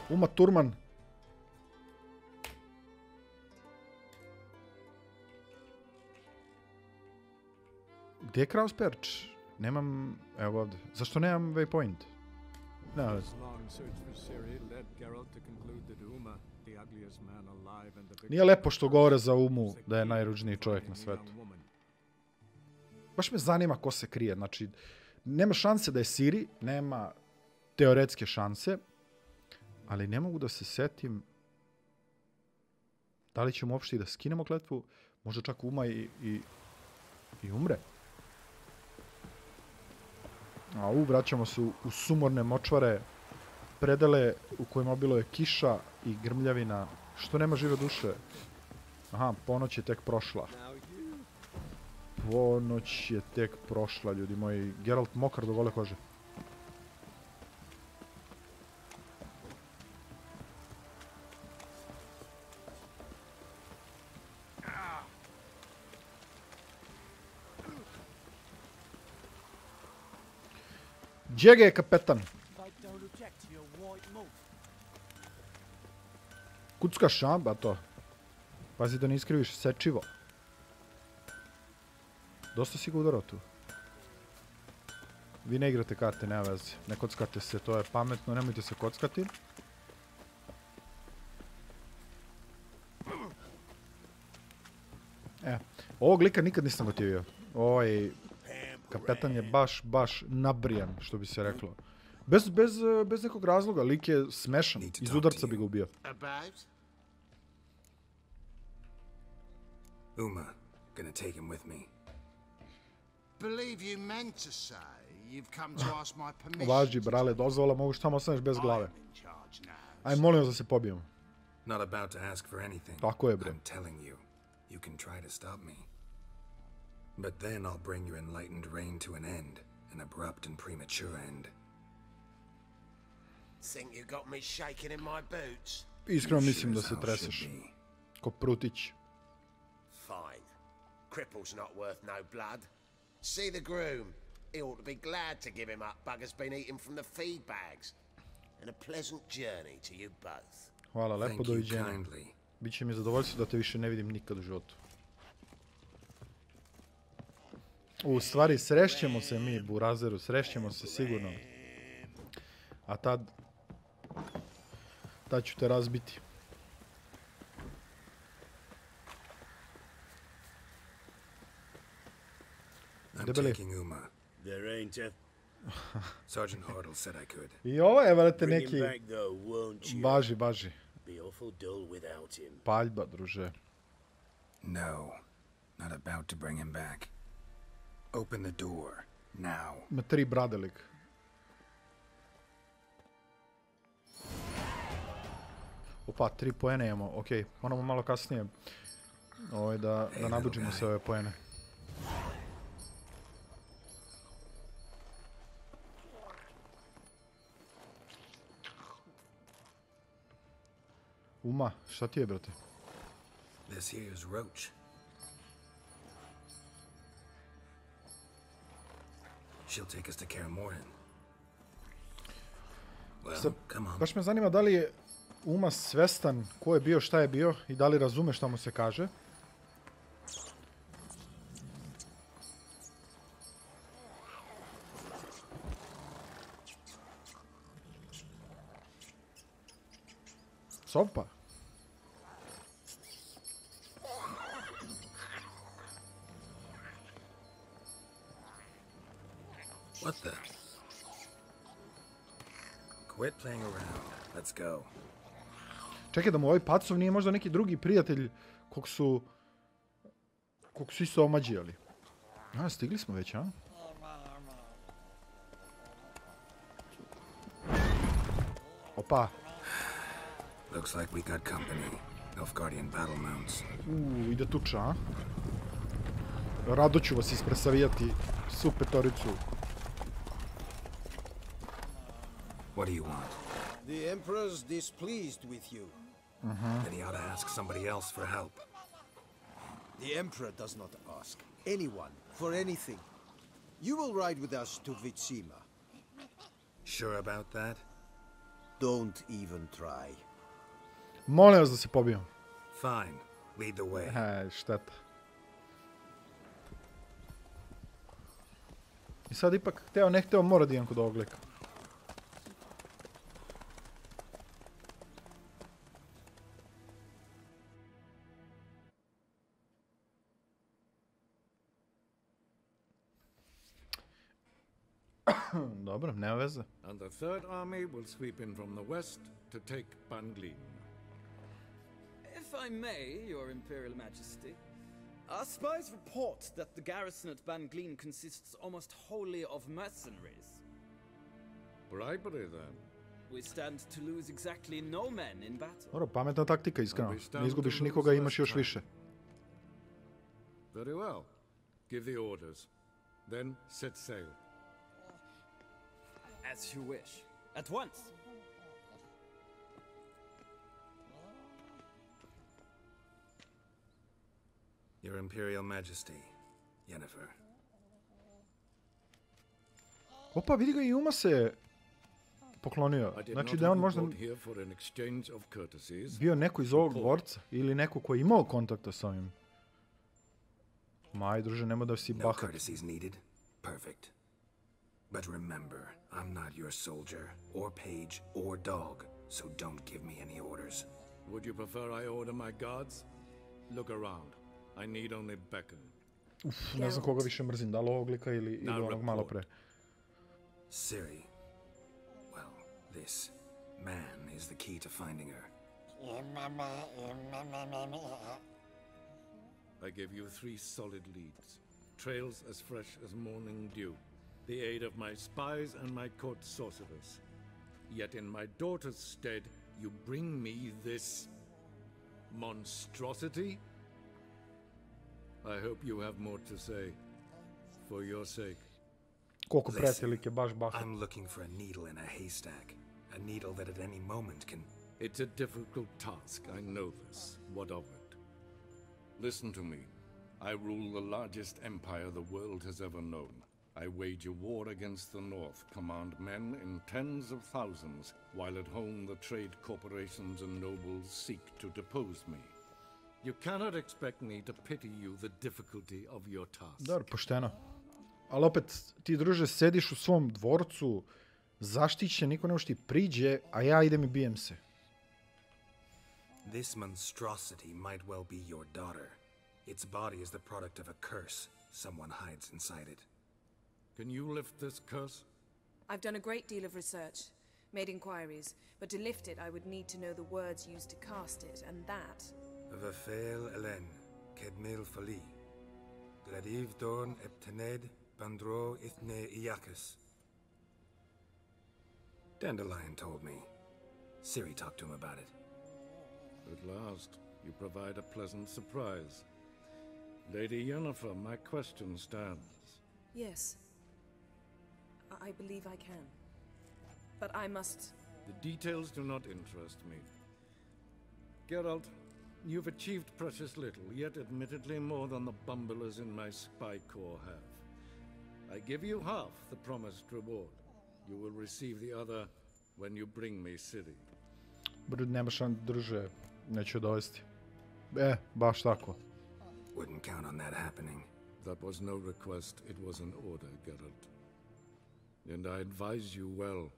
Uma Turman. Gdje je Kraus Perč? Nemam, evo ovdje. Zašto nemam waypoint? Ne, nije lepo što govore za Umu da je najružniji čovjek na svetu. Baš me zanima ko se krije. Znači, nema šanse da je Siri, nema teoretske šanse, ali ne mogu da se setim da li ćemo uopšte i da skinemo kletvu, možda čak Uma i umre. A vraćamo se u sumorne močvare, predele u kojima obiluje kiša i grmljavina. Što nema žive duše? Aha, ponoć je tek prošla. Ponoć je tek prošla, ljudi moji. Geralt mokar do gole kože. Gdje je kapetan? Kucka šamba to. Pazi da ne iskriviš sečivo. Dosta si ga udarao tu. Vi ne igrate karte, nema veze. Ne kockate se, to je pametno, nemojte se kockati. Ovog lika nikad nisam gotivio. Ovaj kapetan je baš nabrijan, što bi se reklo. Bez nekog razloga, lik je smešan. Iz udarca bi ga ubio. Uma, gonna take him with me. Believe you meant to say you've come to ask my permission. Važi, brale, dozvola, mogu tamo ostaneš bez glave. Aj, molim vas da se pobijemo. Not about to ask for anything. Tako je, bre. I'm telling you, you can try to stop me. But then I'll bring your enlightened reign to an end, an abrupt and premature end. Think you got me shaking in my boots? Iskreno mislim da se treseš. Ko prutić. Fine. Cripple's not worth no blood. See the groom. He ought to be glad to give him up. Bugger's been eating from the feed bags. And a pleasant journey to you both. Hvala, lepo, doviđenja. Biće mi zadovoljstvo da te više ne vidim nikad u životu. U stvari, srešćemo se mi, Burazeru, srešćemo se sigurno. A tad ću te razbiti. Debeli. I ovo je, vrate, neki... Baži. Paljba, druže. No, not about to bring him back. Open the door, now. Ima 3 bradelik. Opa, 3 poene imamo, okej. Moramo malo kasnije da nabuđimo se ove poene. Uma, šta ti je, brate? This here is Roach. She'll take us to Kaer Morhen. Well, come on. Baš me zanima da li je Uma svestan ko je bio, šta je bio i da li razume šta mu se kaže. Sopa. What the? Quit playing around. Let's go. Čekaj da mu ovaj pacov nije možda neki drugi prijatelj kog su isto omađijali. A, stigli smo već, a? Opa. Looks like we got company. Nilfgaardian battle mounts. Ide tuča, a? Rado ću vas ispresavijati svu petoricu. What do you want? The Emperor's displeased with you. Then he ought to ask somebody else for help. The Emperor does not ask anyone for anything. You will ride with us to Vitsima. Sure about that? Don't even try. Molim vas da se pobijem. Fine. Lead the way. Šteta. I sad ipak, hteo ne hteo, mora da idem kod ovog lika. Dobro, nema veze. And the third army will sweep in from the west to take Banglin. If I may, Your Imperial Majesty, our spies report that the garrison at Banglin consists almost wholly of mercenaries. Bribery, then. We stand to lose exactly no men in battle. Dobro, pametna taktika, iskreno. Ne izgubiš nikoga, imaš još više. Very well. Give the orders. Then set sail. As you wish. At once. Your Imperial Majesty, Yennefer. Opa, vidi ga, i Uma se poklonio. Znači da je on možda bio neko iz ovog dvorca ili neko ko je imao kontakta s ovim. Maj, druže, nema da si bahat. No courtesies needed. Perfect. But remember, I'm not your soldier, or page, or dog, so don't give me any orders. Would you prefer I order my guards? Look around. I need only beckon. Uf, ne znam koga više mrzim, da li ovog lika ili onog malo pre. Ciri. Well, this man is the key to finding her. I give you 3 solid leads. Trails as fresh as morning dew. The aid of my spies and my court sorcerers. Yet in my daughter's stead, you bring me this monstrosity? I hope you have more to say, for your sake. Koliko prijateljike je baš bahat. I'm looking for a needle in a haystack. A needle that at any moment can... It's a difficult task, I know this. What of it? Listen to me. I rule the largest empire the world has ever known. I wage a war against the North, command men in tens of thousands, while at home the trade corporations and nobles seek to depose me. You cannot expect me to pity you the difficulty of your task. Dobro, pošteno. Ali opet, ti druže sediš u svom dvorcu, zaštićen, niko ne može ti priđe, a ja idem i bijem se. This monstrosity might well be your daughter. Its body is the product of a curse. Someone hides inside it. Can you lift this curse? I've done a great deal of research, made inquiries, but to lift it I would need to know the words used to cast it, and that... Vafel Elen, Kedmil Fali, Gladiv Dorn Eptened, Bandro Ithne Iacus. Dandelion told me. Ciri talked to him about it. At last, you provide a pleasant surprise. Lady Yennefer, my question stands. Yes. I believe I can. But I must... The details do not interest me. Geralt, you've achieved precious little, yet admittedly more than the bumblers in my spy corps have. I give you half the promised reward. You will receive the other when you bring me Ciri. Brud, nemaš druže, neću dovesti. Baš tako. Wouldn't count on that happening. That was no request, it was an order, Geralt. And I advise you well,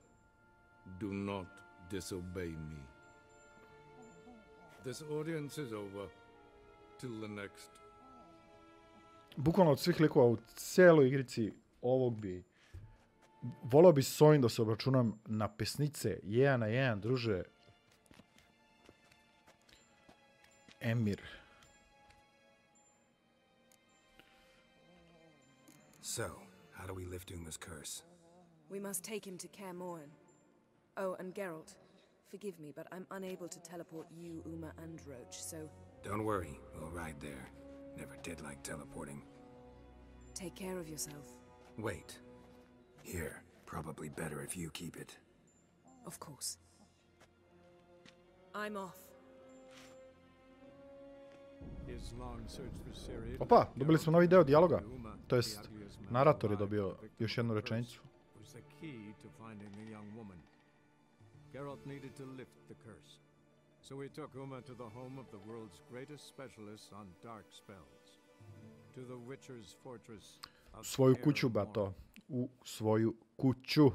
do not disobey me. This audience is over. Till the next. Bukvalno od svih likova u cijeloj igrici ovog bi... Volao bi s ovim da se obračunam na pesnice. 1 na 1, druže. Emir. So, how do we lift Uma's curse? We must take him to Kaer Morhen. Oh, and Geralt, forgive me, but I'm unable to teleport you, Uma, and Roach, so... Don't worry, we'll ride there. Never did like teleporting. Take care of yourself. Wait. Here, probably better if you keep it. Of course. I'm off. Opa, dobili smo novi deo dijaloga. To jest, narator je dobio još jednu rečenicu. Geralt needed to lift the curse. So we took Uma to the home of the world's greatest specialists on dark spells. To the Witcher's fortress of Svoju kuću, bato. U svoju kuću.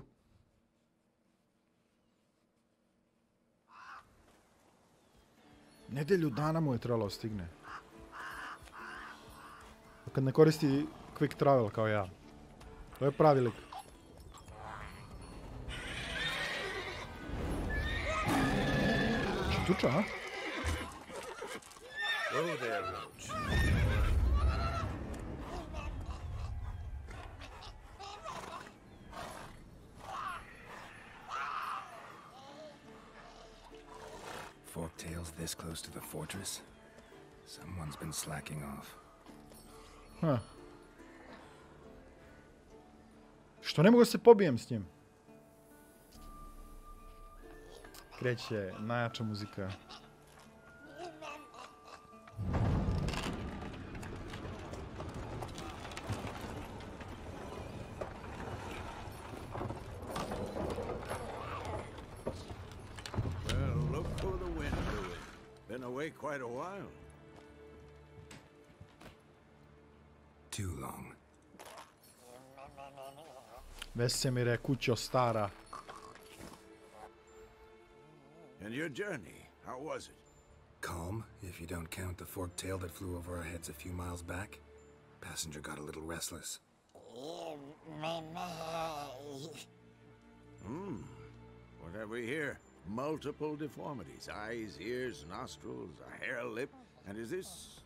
Nedelju dana mu je trebalo stigne. Kad ne koristi quick travel kao ja. To je pravi lik. Tuča, a? Whoa there, Roach. Forktails this close to the fortress? Someone's been slacking off. Huh. Što ne mogu se pobijem s njim? Kreće najjača muzika. Well, look for the wind, Louis. Been away quite a while. Too long. Vesemire, kućo stara. And your journey, how was it? Calm, if you don't count the forktail that flew over our heads a few miles back. Passenger got a little restless. What have we here? Multiple deformities. Eyes, ears, nostrils, a hair lip. And is this...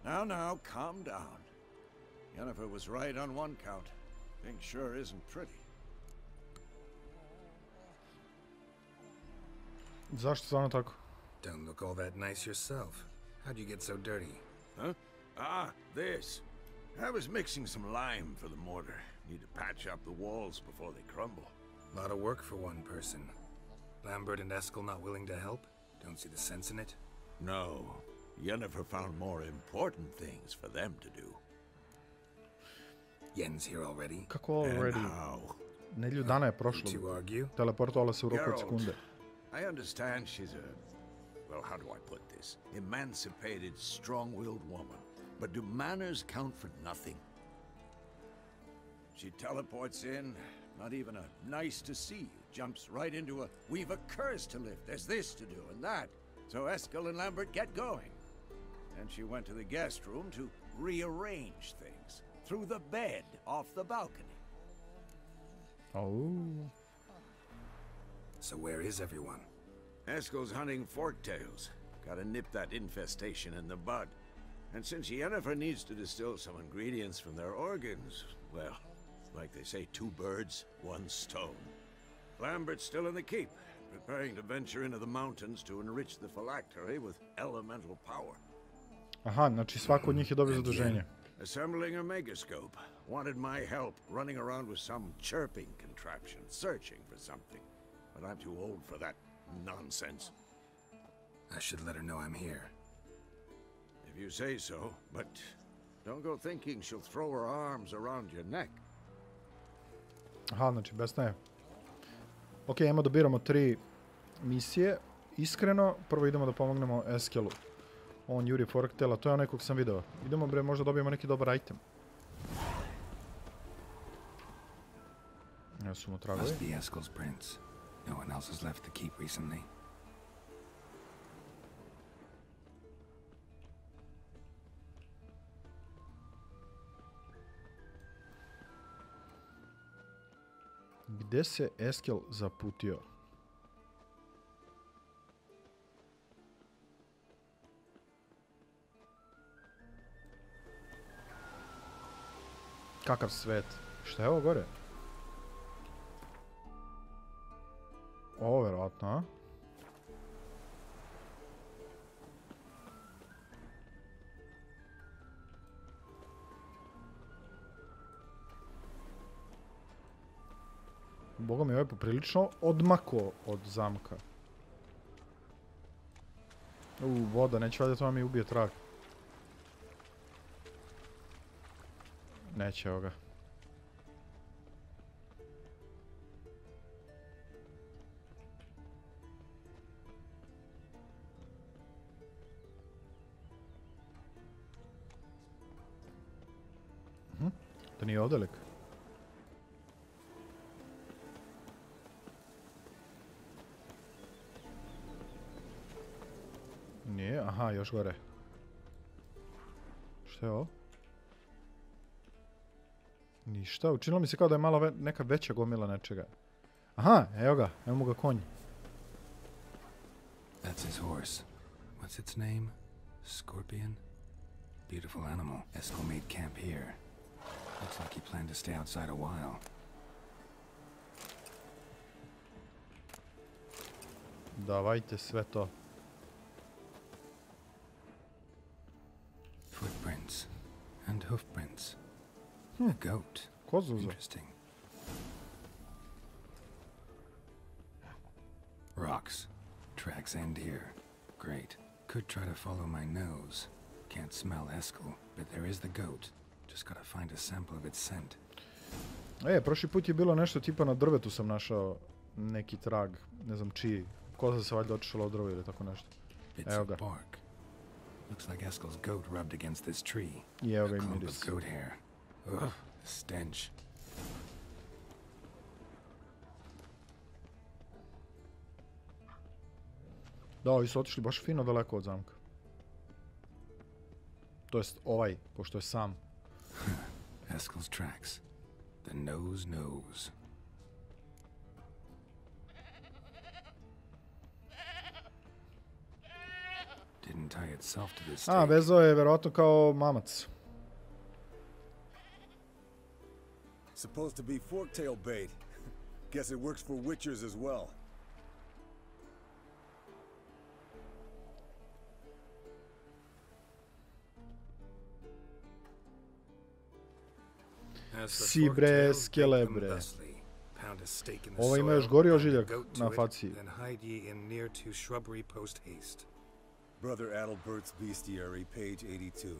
Now, calm down. Yennefer was right on one count. Thing sure isn't pretty. Zašto stvarno tako? Don't look all that nice yourself. How'd you get so dirty? Huh? Ah, this. I was mixing some lime for the mortar. Need to patch up the walls before they crumble. Lot of work for one person. Lambert and Eskel not willing to help? Don't see the sense in it? No. Yennefer found more important things for them to do. Yen's here already? Kako already? And how? Nedelju dana je prošlo. To argue? Teleportovala se u roku od sekunde. I understand she's a, well, how do I put this? Emancipated, strong-willed woman. But do manners count for nothing? She teleports in, not even a nice to see you, jumps right into a, we've a curse to lift, there's this to do and that. So Eskel and Lambert get going. And she went to the guest room to rearrange things. Through the bed, off the balcony. Oh. So where is everyone? Eskel's hunting forktails. Gotta nip that infestation in the bud. And since Yennefer needs to distill some ingredients from their organs, well, like they say, 2 birds, 1 stone. Lambert's still in the keep, preparing to venture into the mountains to enrich the phylactery with elemental power. Aha, znači svako od njih je dobio zaduženje. Assembling a megascope. Wanted my help running around with some chirping contraption, searching for something. But I'm too old for that nonsense. I should let her know I'm here. If you say so, but don't go thinking she'll throw her arms around your neck. Aha, znači besna je. Ok, idemo da biramo 3 misije. Iskreno, prvo idemo da pomognemo Eskelu. On juri forktela, to je onaj kog sam video. Idemo bre, možda dobijemo neki dobar item. Evo su mu tragovi. Must be Eskel's prints. No one else has left the keep recently. Gde se Eskel zaputio? Kakav svet? Šta je ovo gore? Ovo verovatno, a? Boga mi, ovo je poprilično odmako od zamka. Voda, neće valjda to mi ubije trag. Neće, evo ga. To nije ovdje lik. Nije, aha, još gore. Što je ovo? Ništa, učinilo mi se kao da je malo neka veća gomila nečega. Aha, evo ga, evo ga konj. That's his horse. What's its name? Scorpion? Beautiful animal. Eskel made camp here. Looks like he planned to stay outside a while. Davajte sve to. Footprints and hoofprints. A goat. Interesting. Rocks. Tracks end here. Great. Could try to follow my nose. Can't smell Eskel, but there is the goat. Just gotta find a sample of its scent. Prošli put je bilo nešto tipa na drvetu sam našao neki trag, ne znam čiji. Koza se valjda otišla od drva ili tako nešto. Evo ga. Looks like Eskel's goat rubbed against this tree. I evo ga A i clump miris. of goat hair. Ugh, stench. Da, ovi su otišli baš fino daleko od zamka. To jest ovaj, pošto je sam. Eskel's tracks. The nose knows. Didn't tie itself to this stake. Vezao je verovatno kao mamac. Supposed to be forktail bait. Guess it works for witchers as well. Si bre, skele bre. Ovo ima još gori ožiljak na faci. Brother Adalbert's Bestiary, page 82.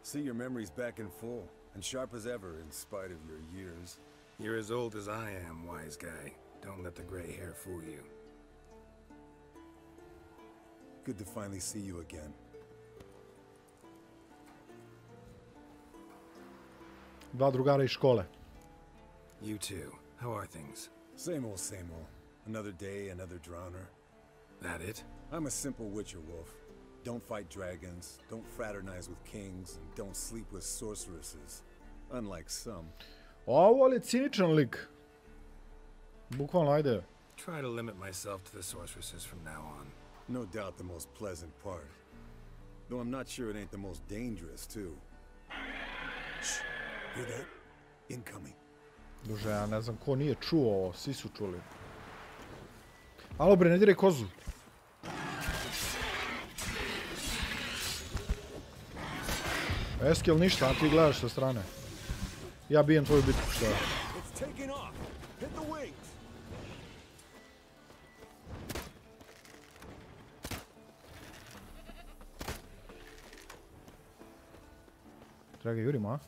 See your memories back in full, and sharp as ever in spite of your years. You're as old as I am, wise guy. Don't let the gray hair fool you. Good to finally see you again. Dva drugara iz škole. You too. How are things? Same old, same old. Another day, another drowner. That it? I'm a simple witcher wolf. Don't fight dragons, don't fraternize with kings, and don't sleep with sorceresses. Unlike some. Ovo je ciničan lik. Bukvalno, ajde. Try to limit myself to the sorceresses from now on. No doubt the most pleasant part. Though I'm not sure it ain't the most dangerous, too. Shh. Hear that? Incoming. Duže, ja ne znam ko nije čuo ovo, svi su čuli. Alo bre, ne diraj kozu. Eskel ništa, a ti gledaš sa strane. Ja bijem tvoju bitku, što je. Treba ga jurimo, a?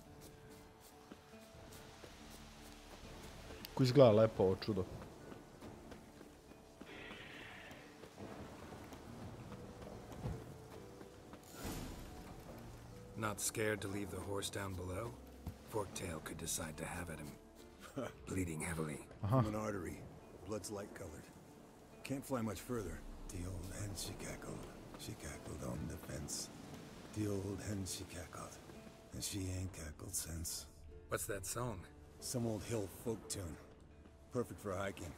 Ko izgleda lepo ovo čudo. Not scared to leave the horse down below? Forktail could decide to have at him. Bleeding heavily. From an artery. Blood's light-colored. Can't fly much further. The old hen, she cackled. She cackled on the fence. The old hen, she cackled. And she ain't cackled since. What's that song? Some old hill folk tune. Perfect for hiking.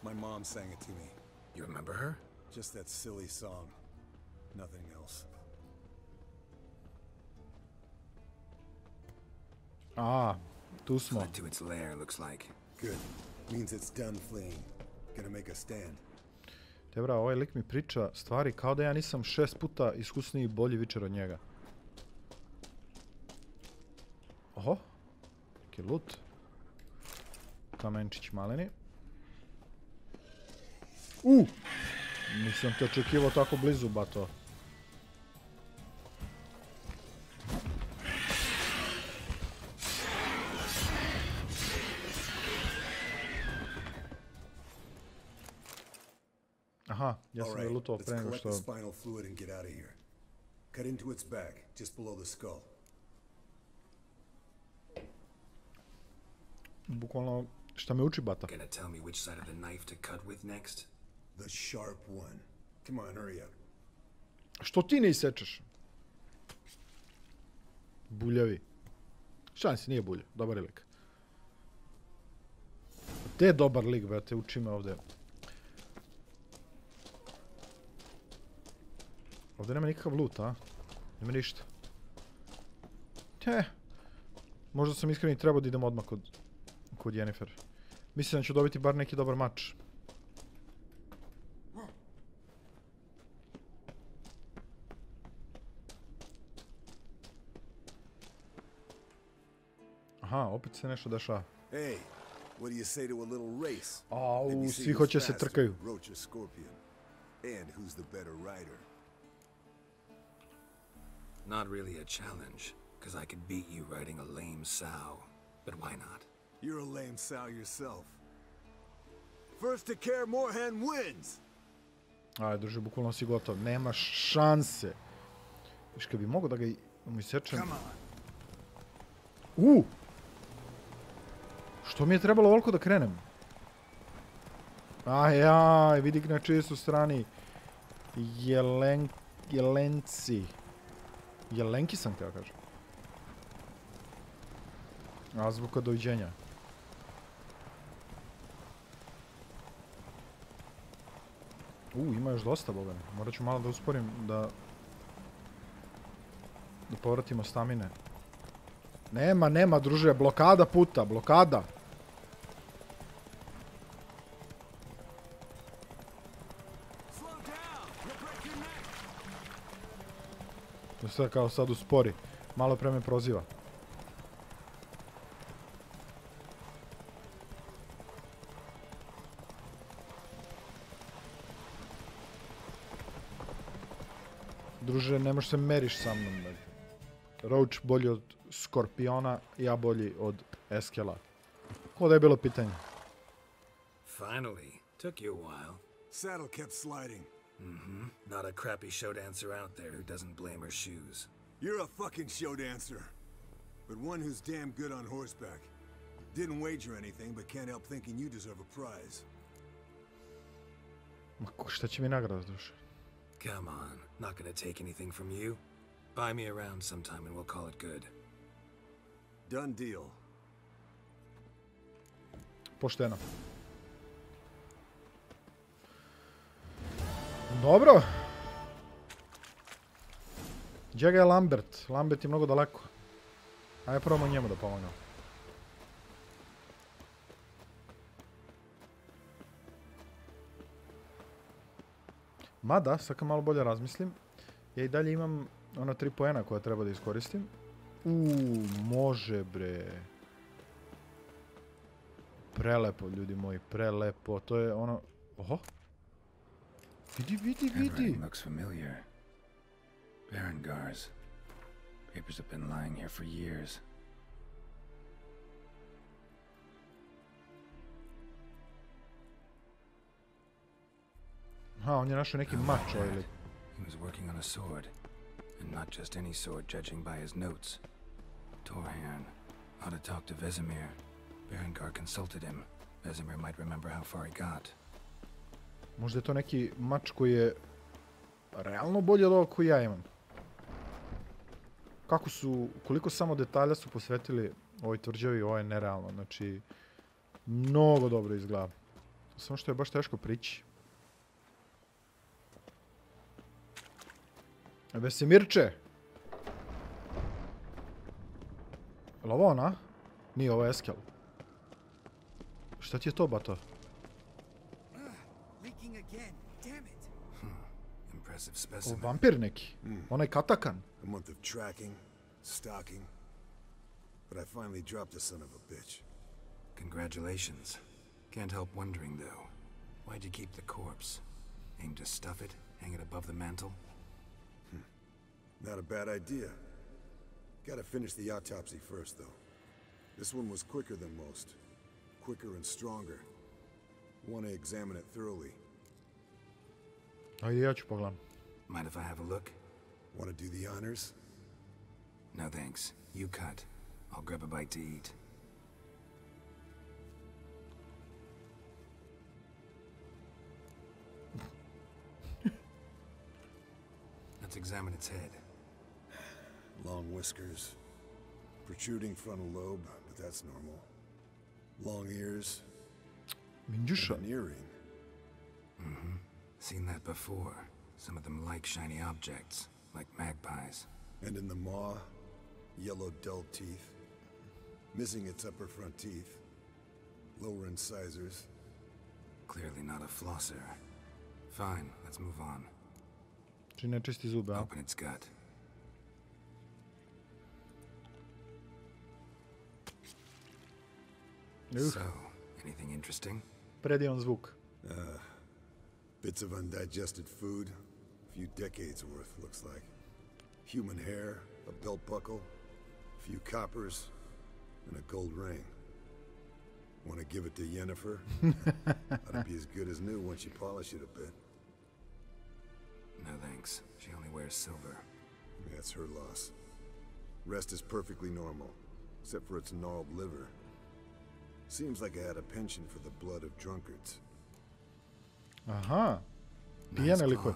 My mom sang it to me. You remember her? Just that silly song. Nothing else. Ah, tu smo. Fled to its lair, looks like. Good. Means it's done fleeing. Gonna make a stand. Dobra, ovaj lik mi priča stvari kao da ja nisam 6 puta iskusniji i bolji vičer od njega. Oho. Neki loot. Kamenčić maleni. Nisam te očekivao tako blizu, bato. Aha, ja sam je lutao pre nego što... Let's collect the spinal fluid and get out of here. Cut into its back, just below the skull. Bukvalno, šta me uči, bata? Gonna tell me which side of the knife to cut with next? The sharp one. Come on, hurry up. Što ti ne isečeš? Buljavi. Šansi, nije bulja. Dobar je lik. Gde je dobar lik, brate? Uči me ovde. Ovdje nema nikakav loot, a? Nema ništa. Možda sam iskren i trebao da idem odmah kod Yennefer. Mislim da ću dobiti bar neki dobar mač. Aha, opet se nešto dešava. Hey, what do you say to a little race? Au, svi hoće se trkaju. Roach or Scorpion. And who's the better rider? Not really a challenge, because I could beat you riding a lame sow. But why not? You're a lame sow yourself. First to care more hen wins! Aj, druže, bukvalno si gotov. Nema šanse. Viš, kad bi mogo da ga mu isečem... Što mi je trebalo ovoliko da krenem? Ajaj, vidi na čiji su strani. Jelenci. Jelenki sam teo kažem. Azbuka doviđenja. Ima još dosta, boga. Morat ću malo da usporim da povratimo stamine. Nema, druže, blokada puta, blokada. Sve kao sad uspori. Malo pre me proziva. Druže, ne možeš se meriš sa mnom. Roach bolji od Skorpiona, ja bolji od Eskela. Ko da je bilo pitanje? Finally. Took you a while. Saddle kept sliding. Not a crappy show dancer out there who doesn't blame her shoes. You're a fucking show dancer. But one who's damn good on horseback. Didn't wager anything, but can't help thinking you deserve a prize. Šta će mi nagrada, duše? Come on, not gonna take anything from you. Buy me around sometime and we'll call it good. Done deal. Pošteno. Dobro. Gdje ga je Lambert? Lambert je mnogo daleko. Ajde probamo njemu da pomognemo. Mada, sad kad malo bolje razmislim, ja i dalje imam ono 3 poena koja treba da iskoristim. Može bre. Prelepo, ljudi moji, prelepo. To je ono... Oho. Vidi. Handwriting looks familiar. Berengars. Papers have been lying here for years. Aha, on je našao neki mač ovaj lik. He was working on a sword. And not just any sword, judging by his notes. Torhan. How to talk to Vesemir. Berengar consulted him. Vesemir might remember how far he got. Možda je to neki mač koji je realno bolji od ovog koji ja imam. Koliko samo detalja su posvetili ovoj tvrđavi, ovo je nerealno. Znači, mnogo dobro izgleda. Samo što je baš teško prići. Vesemirče! Je li ovo ona? Nije, ovo je Eskel. Šta ti je to, bato? O, vampir neki. Onaj katakan. A month of tracking, stalking, but I finally dropped the son of a bitch. Congratulations. Can't help wondering, though. Why'd you keep the corpse? Aim to stuff it? Hang it above the mantle? Not a bad idea. Gotta finish the autopsy first, though. This one was quicker than most. Quicker and stronger. Want to examine it thoroughly. Ajde, ja ću pogledam. Mind if I have a look? Want to do the honors? No thanks. You cut. I'll grab a bite to eat. Let's examine its head. Long whiskers. Protruding frontal lobe, but that's normal. Long ears. Minđuša. An earring. Mm-hmm. Seen that before. Some of them like shiny objects, like magpies. And in the maw, yellow dull teeth. Missing its upper front teeth. Lower incisors. Clearly not a flosser. Fine, let's move on. Či ne čisti zube, a? Open its gut. So, anything interesting? Predivan zvuk. Bits of undigested food. A few decades worth, looks like. Human hair, a belt buckle, a few coppers, and a gold ring. Want to give it to Yennefer? Ought to be as good as new once you polish it a bit. No thanks. She only wears silver. Yeah, it's her loss. Rest is perfectly normal, except for its gnarled liver. Seems like I had a penchant for the blood of drunkards. Aha. Pijane likove.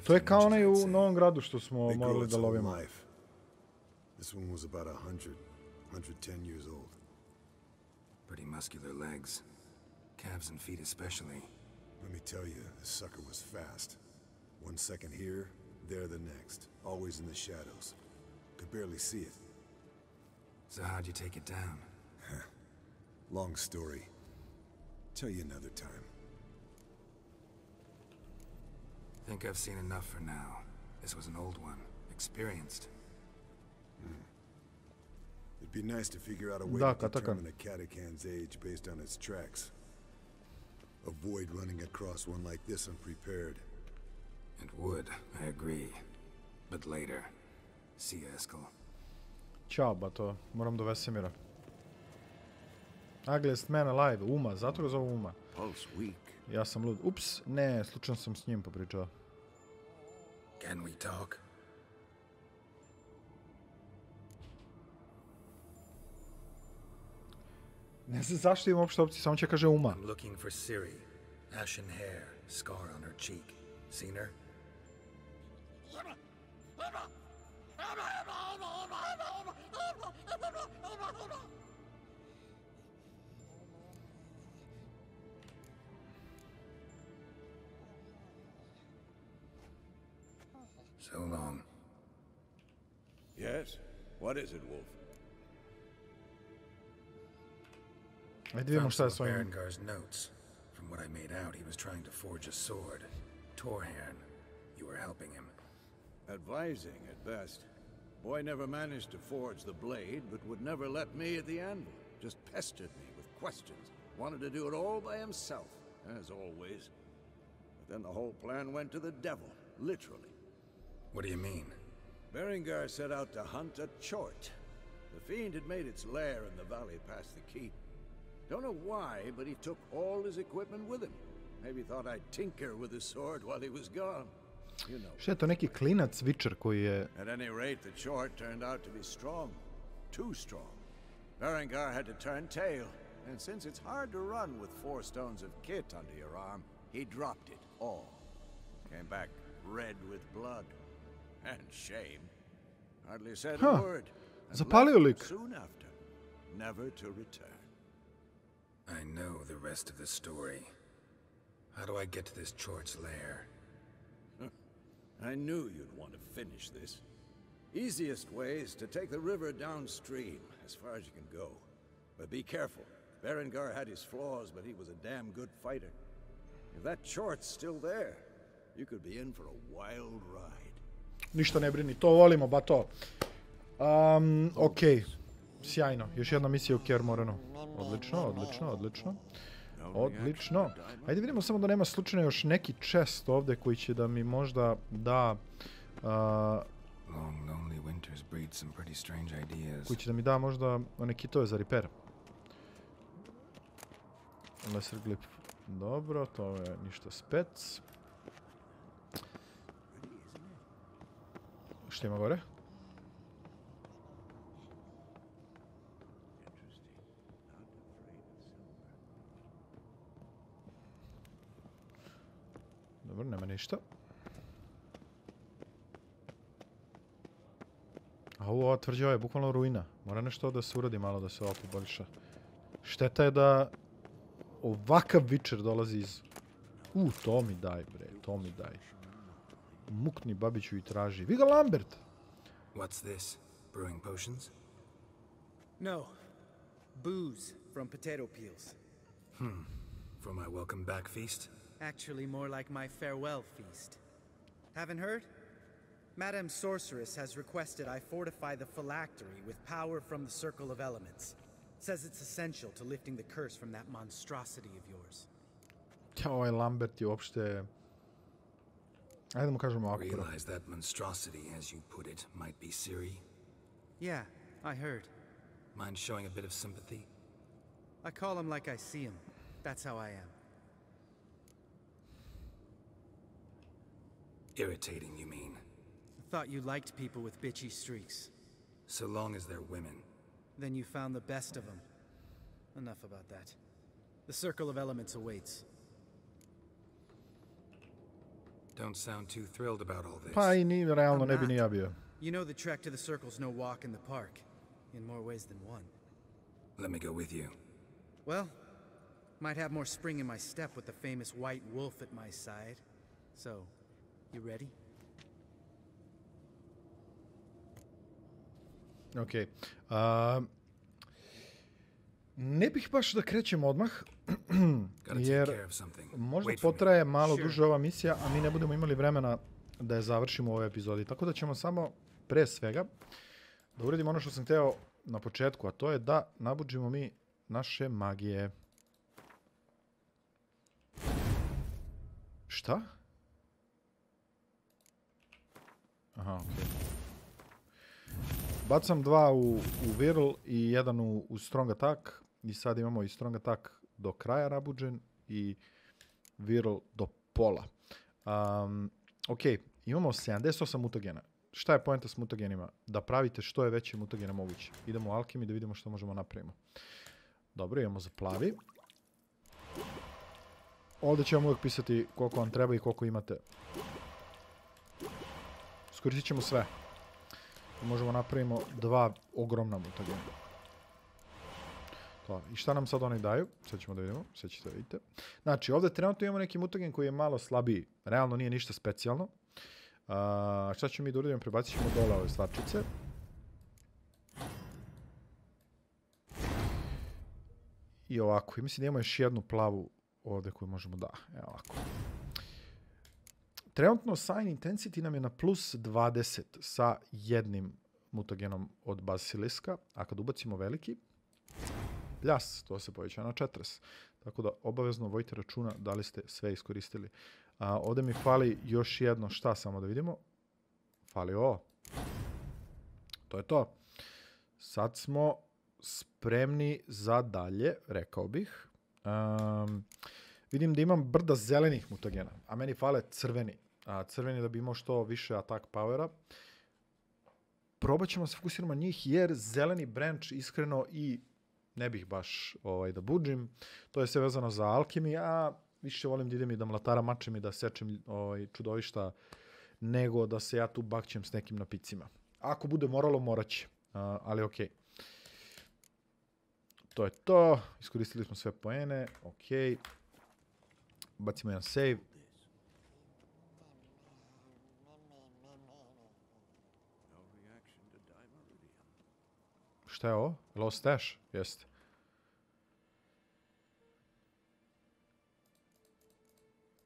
To je kao onaj u Novom Gradu što smo morali da lovimo. This one was about 110 years old. Pretty muscular legs. Calves and feet especially. Let me tell you, this sucker was fast. 1 second here, there the next. Always in the shadows. Could barely see it. So how'd you take it down? Long story. Tell you another time. Think I've seen enough for now. This was an old one. Experienced. It'd be nice to figure out a way to determine a catacan's age based on its tracks. Avoid running across one like this unprepared. It would, I agree. But later. See you, Eskel. Ćao, bato. Moram do Vesemira. Ugliest man alive. Uma, zato ga zovu Uma. Pulse weak. Ja sam lud. Ups, ne, slučajno sam s njim popričao. Can we talk? Ne znam zašto imam uopšte opciju, samo će kaže Uma. I'm looking for Ciri. Ashen hair, scar on her cheek. Seen her? So long. Yes? What is it, Wolf? Ajde vidimo šta je s ovim. Berengar's notes. From what I made out, he was trying to forge a sword. Torharn, you were helping him. Advising, at best. Boy never managed to forge the blade, but would never let me at the anvil. Just pestered me with questions. Wanted to do it all by himself, as always. But then the whole plan went to the devil, literally. What do you mean? Berengar set out to hunt a chort. The fiend had made its lair in the valley past the keep. Don't know why, but he took all his equipment with him. Maybe thought I'd tinker with his sword while he was gone. You know. Šta je to neki klinac Witcher koji je... At any rate, the chort turned out to be strong. Too strong. Berengar had to turn tail. And since it's hard to run with 4 stones of kit under your arm, he dropped it all. Came back red with blood. And shame. Hardly said a word. And Zapalio lik. soon after, never to return. I know the rest of the story. How do I get to this Chort's lair? I knew you'd want to finish this. Easiest way is to take the river downstream, as far as you can go. But be careful. Berengar had his flaws, but he was a damn good fighter. If that Chort's still there, you could be in for a wild ride. Ništa ne brini, to volimo, ba to. Okej. Sjajno. Još jedna misija u Kermoranu. Odlično, odlično, odlično. Odlično. Ajde vidimo samo da nema slučajno još neki chest ovdje koji će da mi možda da... koji će da mi da možda one kitove za repair. Lesser glip. Dobro, to je ništa spec. Što ima gore? Dobro, nema ništa. A ovo tvrđava je bukvalno ruina. Mora nešto da se uradi malo da se ovo poboljša. Šteta je da ovakav Witcher dolazi iz... to mi daj, bre, to mi daj. Mukni Babiću i traži. Viga Lambert! What's this? Brewing potions? No. Booze from potato peels. For my welcome back feast? Actually more like my farewell feast. Haven't heard? Madame Sorceress has requested I fortify the phylactery with power from the Circle of Elements. Says it's essential to lifting the curse from that monstrosity of yours. Ovaj Lambert je uopšte... Ajde mu kažemo ovako. Realize that monstrosity, as you put it, might be Ciri? Yeah, I heard. Mind showing a bit of sympathy? I call him like I see him. That's how I am. Irritating, you mean? I thought you liked people with bitchy streaks. So long as they're women. Then you found the best of them. Enough about that. The Circle of Elements awaits. Don't sound too thrilled about all this. Pa i ni, realno ne bi ni ja bio. You know the trek to the Circle's no walk in the park. In more ways than one. Let me go with you. Well, might have more spring in my step with the famous white wolf at my side. So, you ready? Okej. Ne bih baš da krećemo odmah, jer možda potraje malo duže ova misija, a mi ne budemo imali vremena da je završimo u ovoj epizodi. Tako da ćemo samo, pre svega, da uradimo ono što sam hteo na početku, a to je da nabuđimo mi naše magije. Šta? Aha, okej. Bacam 2 u Virl i 1 u Strong Attack. I sad imamo i Strong Attack do kraja nabuđen i Virl do pola. Ok, imamo 78 mutagena. Šta je poenta s mutagenima? Da pravite što je veće mutagena moguće. Idemo u alkemi da vidimo što možemo napravimo. Dobro, imamo za plavi. Ovdje ćemo uvijek pisati koliko vam treba i koliko imate. Iskoristit ćemo sve. Možemo napravimo 2 ogromna mutagena. To. I šta nam sad oni daju? Sad ćemo da vidimo. Sad ćete vidite. Znači, ovdje trenutno imamo neki mutagen koji je malo slabiji. Realno nije ništa specijalno. Šta ćemo mi da uradimo? Prebacit ćemo dole ove stvarčice. I ovako. I mislim da imamo još jednu plavu ovdje koju možemo da. Evo ovako. Trenutno sign intensity nam je na plus 20 sa jednim mutagenom od basiliska, a kad ubacimo veliki, pljas, to se poveća na 40. Tako da obavezno vodite računa da li ste sve iskoristili. Ovdje mi fali još jedno, šta samo da vidimo. Fali ovo. To je to. Sad smo spremni za dalje, rekao bih. Vidim da imam brda zelenih mutagena, a meni fale crveni. Crveni da bi imao što više attack powera. Probat ćemo se fokusiramo na njih jer zeleni branch iskreno i ne bih baš da budžim. To je sve vezano za alkimi, a više volim da idem i da mlataram mačem i da sečem čudovišta, nego da se ja tu bakćem s nekim napicima. Ako bude moralo, morat će. Ali okej. To je to. Iskoristili smo sve poene. Okej. Bacimo jedan save. Šta je ovo? Je li ovo stash? Jeste.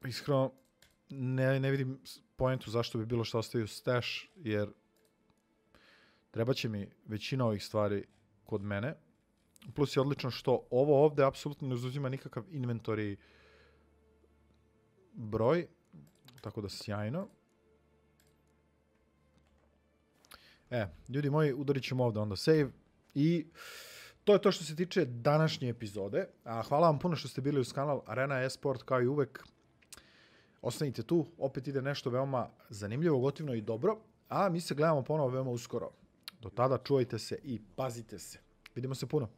Iskreno, ne vidim poentu zašto bi bilo što ostavio stash, jer treba će mi većina ovih stvari kod mene. Plus je odlično što ovo ovde apsolutno ne uzuzima nikakav inventory broj. Tako da sjajno. Ljudi moji, udarit ćemo ovde onda save. I to je to što se tiče današnje epizode. Hvala vam puno što ste bili uz kanal Arena Esport, kao i uvek. Ostanite tu, opet ide nešto veoma zanimljivo, gotivno i dobro. A mi se gledamo ponovo veoma uskoro. Do tada čuvajte se i pazite se. Vidimo se puno.